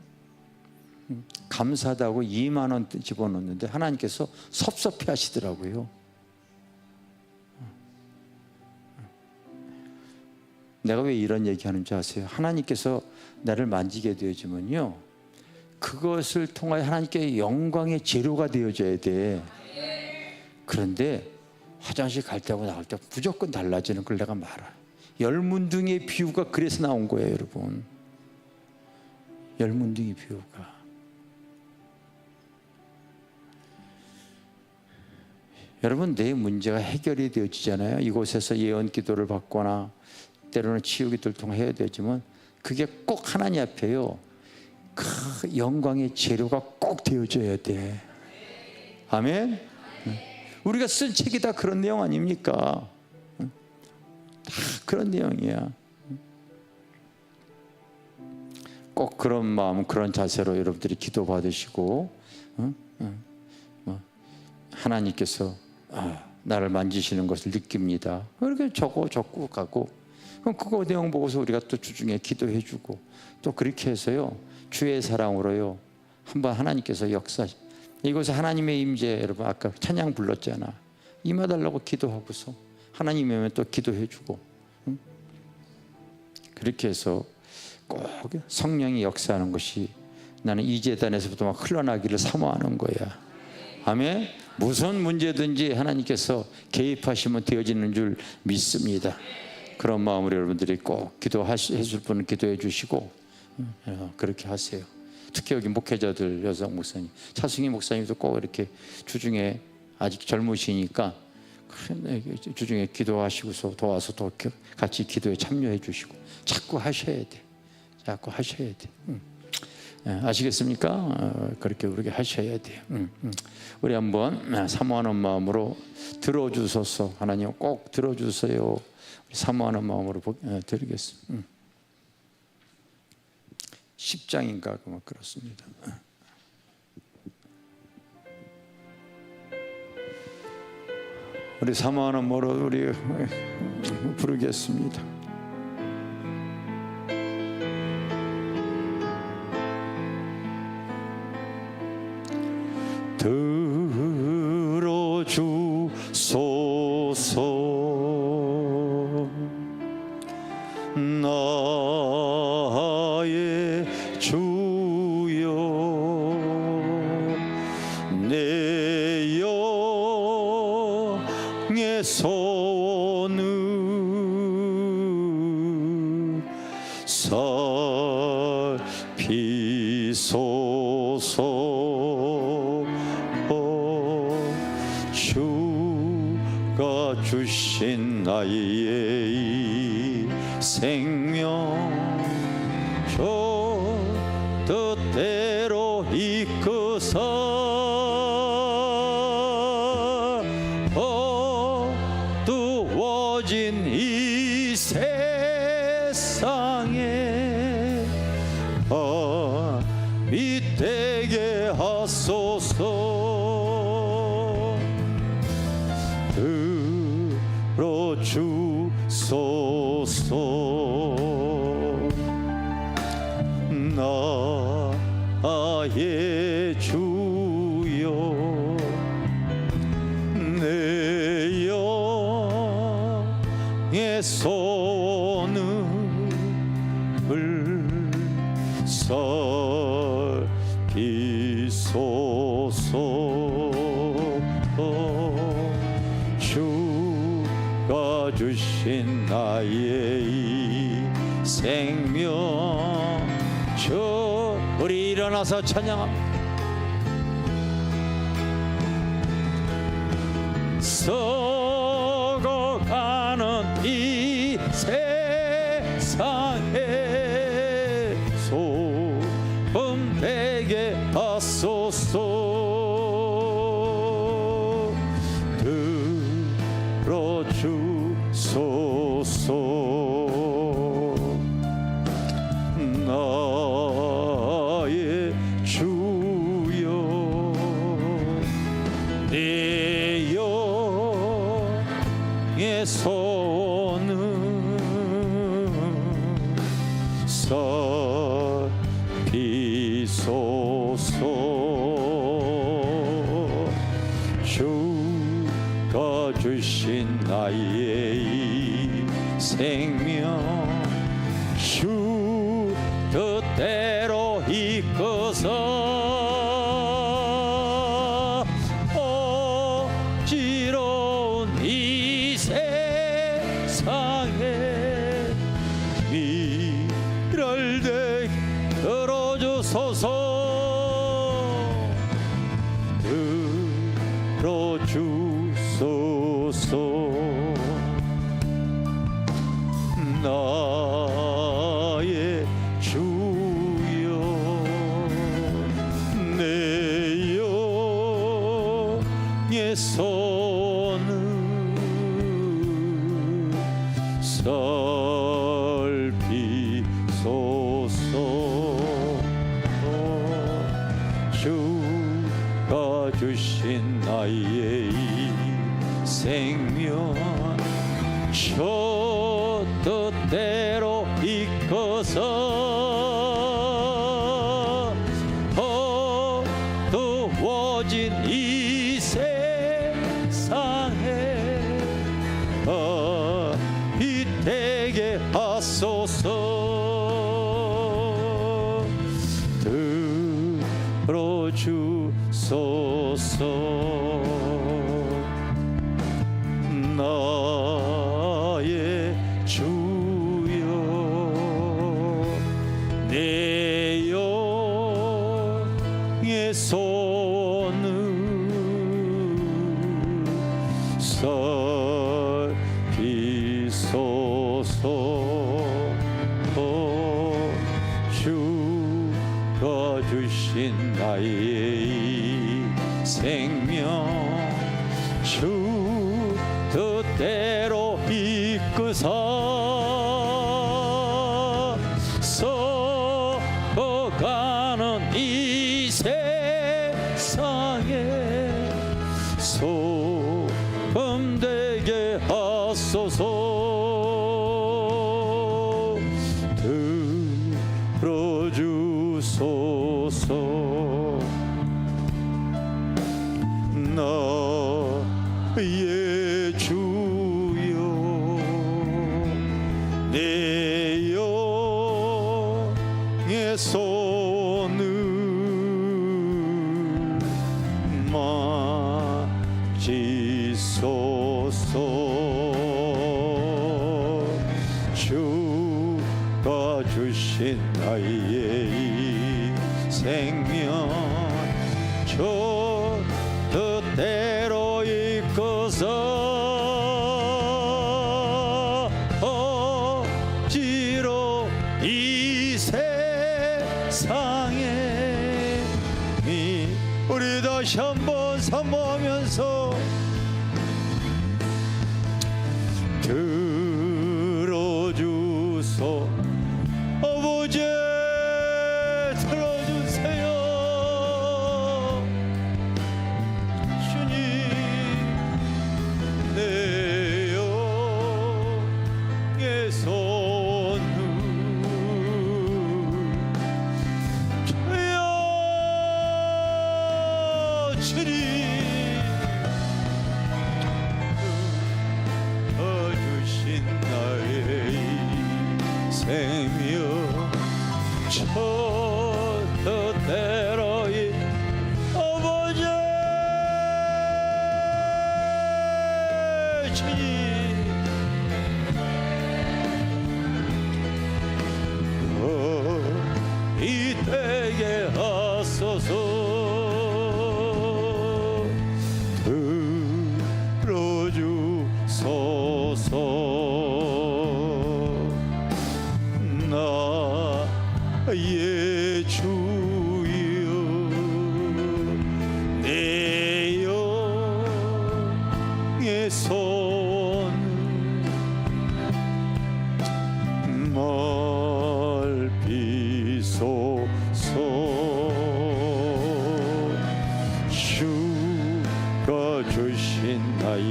감사하다고 2만 원 집어넣는데 하나님께서 섭섭해 하시더라고요. 내가 왜 이런 얘기하는지 아세요? 하나님께서 나를 만지게 되어지면요, 그것을 통하여 하나님께 영광의 재료가 되어져야 돼. 그런데 화장실 갈 때하고 나올 때 무조건 달라지는 걸 내가 말아. 열문둥이의 비유가 그래서 나온 거예요, 여러분. 열문둥이 비유가. 여러분, 내 문제가 해결이 되어지잖아요. 이곳에서 예언 기도를 받거나 때로는 치유 기도를 통해 해야 되지만 그게 꼭 하나님 앞에요, 그 영광의 재료가 꼭 되어져야 돼. 아멘. 우리가 쓴 책이 다 그런 내용 아닙니까? 다 그런 내용이야. 꼭 그런 마음, 그런 자세로 여러분들이 기도 받으시고 하나님께서 나를 만지시는 것을 느낍니다. 그렇게 적고 가고, 그럼 그거 내용 보고서 우리가 또 주중에 기도해주고, 또 그렇게 해서요, 주의 사랑으로요 한번 하나님께서 역사, 이곳에 하나님의 임재, 여러분 아까 찬양 불렀잖아. 임하달라고 기도하고서 하나님이 오면 또 기도해주고, 그렇게 해서 꼭 성령이 역사하는 것이 나는 이 재단에서부터 막 흘러나기를 사모하는 거야. 아멘. 무슨 문제든지 하나님께서 개입하시면 되어지는 줄 믿습니다. 그런 마음으로 여러분들이 꼭 기도하실 분은 기도해 주시고 그렇게 하세요. 특히 여기 목회자들, 여성 목사님, 차승희 목사님도 꼭 이렇게 주중에 아직 젊으시니까 주중에 기도하시고서 도와서 또 같이 기도에 참여해 주시고 자꾸 하셔야 돼. 자꾸 하셔야 돼. 아시겠습니까? 그렇게 우리가 하셔야 돼요. 우리 한번 사모하는 마음으로 들어주소서. 하나님 꼭 들어주세요. 사모하는 마음으로 드리겠습니다. 10장인가 그렇습니다. 우리 사모하는 마음으로 우리 부르겠습니다. 들어주소서. 나의 주여, 내 영의 소원을 살피소서. 주가 주신 나의 이 생명 저 뜻대로 이끄사 어두워진 이 세상에 빛 되게 하소서. 들어주소서. 나의 주여, 내 영의 소원을 살피소서. 주가 주신 나의 이 생명 주. 우리 일어나서 찬양합니다. 썩어가는 이 세상에 소금 되게 하소서. 들어주소서. 나의 주여, 내 영의 소원을 살피소서. 주가 주신 나의 이 생명 주 뜻대로 이끄사 어지러운 이 세상에 미를 되게 들어주소서. 들어주소서. 나의 주여, 내 영의 소원을 살피소서. 주가 주신 나의 이 생명 저 뜻대로 이끄사 어두워진 이 세상에 빛 되게 하소서. 들어주소서. 나의 주 손을 살피소서. 주가 주신 나의 이 생명 주 뜻대로 이끄사 서가는 이 세상에 소금 되게 하소서. 들어주소서. 나의 주여 내 영의 손을 만지소서. 주가 주신 나의 이 생명 저 뜻대로 이끌어서 어찌로 이 세상에 우리 다시 한번 사모하면서 들어주소. 아버지 들어주세요. 주님 내 영의 손을 주여 주님 주신 나의 이 생명 저 뜻대로 이 아버지 주님 이 되게 하소서. 들어주소서. 나의 주여 내 영의 손을 말비소서. 주가 주신 나의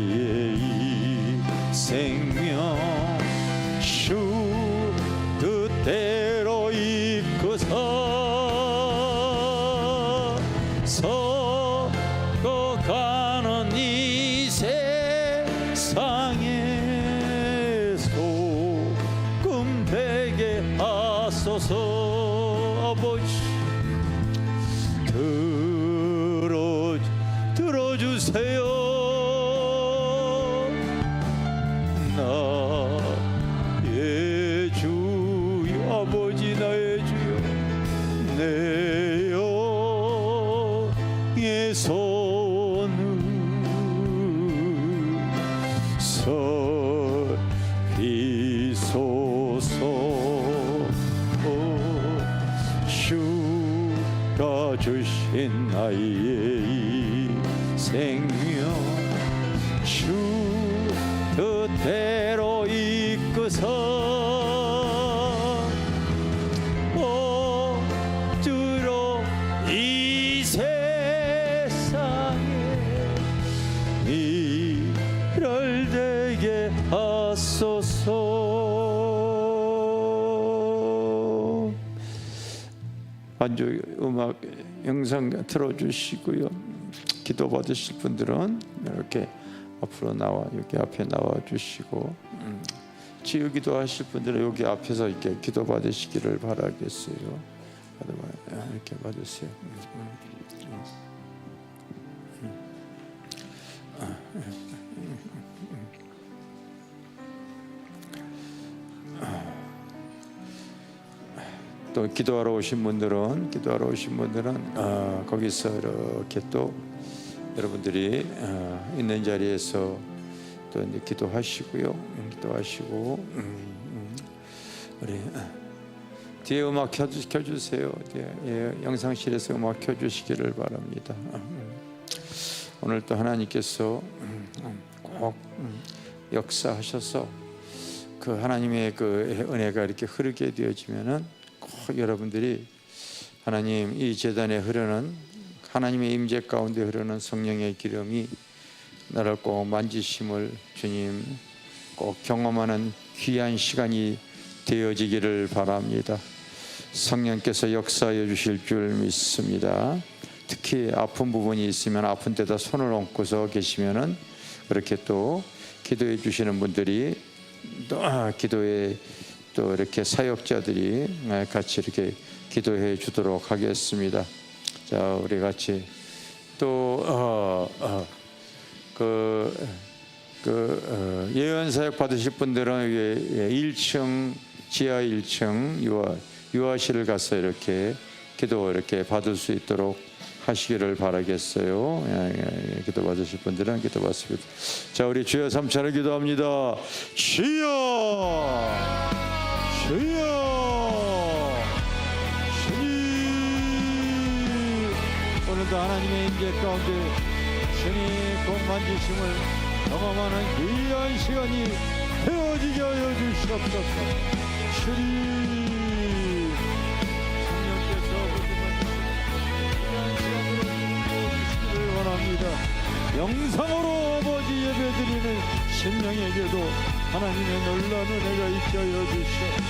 이 생명 주 뜻대로 이끄사 서가는 이 세상에 소금 되게 하소서. 아버지 들어주세요. 나의 주여 아버지 나의 주여 내 영의 손을 살피소서. 주가 주신 나의 이 생명 주 뜻대로 이끄사 어주로 이 세상에 일을 되게 하소서. 반주 음악 영상 틀어주시고요. 기도 받으실 분들은 이렇게 앞으로 나와 여기 앞에 나와 주시고 치유기도 하실 분들은 여기 앞에서 이렇게 기도 받으시기를 바라겠어요. 이렇게 받으세요. 또 기도하러 오신 분들은 거기서 이렇게 또 여러분들이 있는 자리에서 또 이제 기도하시고요. 기도하시고 우리 뒤에 음악 켜주세요. 예, 영상실에서 음악 켜주시기를 바랍니다. 오늘 또 하나님께서 꼭 역사하셔서 그 하나님의 그 은혜가 이렇게 흐르게 되어지면은 꼭 여러분들이 하나님 이 제단에 흐르는 하나님의 임재 가운데 흐르는 성령의 기름이 나를 꼭 만지심을 주님 꼭 경험하는 귀한 시간이 되어지기를 바랍니다. 성령께서 역사해 주실 줄 믿습니다. 특히 아픈 부분이 있으면 아픈 데다 손을 얹고서 계시면은 그렇게 또 기도해 주시는 분들이 또 기도에 또 이렇게 사역자들이 같이 이렇게 기도해 주도록 하겠습니다. 자, 우리 같이 또 예언 사역 받으실 분들은 1층 지하 1층 유아실을 가서 이렇게 기도 이렇게 받을 수 있도록 하시기를 바라겠어요. 기도 받으실 분들은 기도 받습니다. 자, 우리 주여 삼차를 기도합니다. 주여, 주여, 주님. 오늘도 하나님의 임재 가운데 주님 꼭 만지심을 경험하는 귀한 시간이 되어지게 하여 주시옵소서. 주님, 영상으로 아버지 예배드리는 심령에게도 하나님의 놀라운 은혜가 있게 하여 주시옵소서.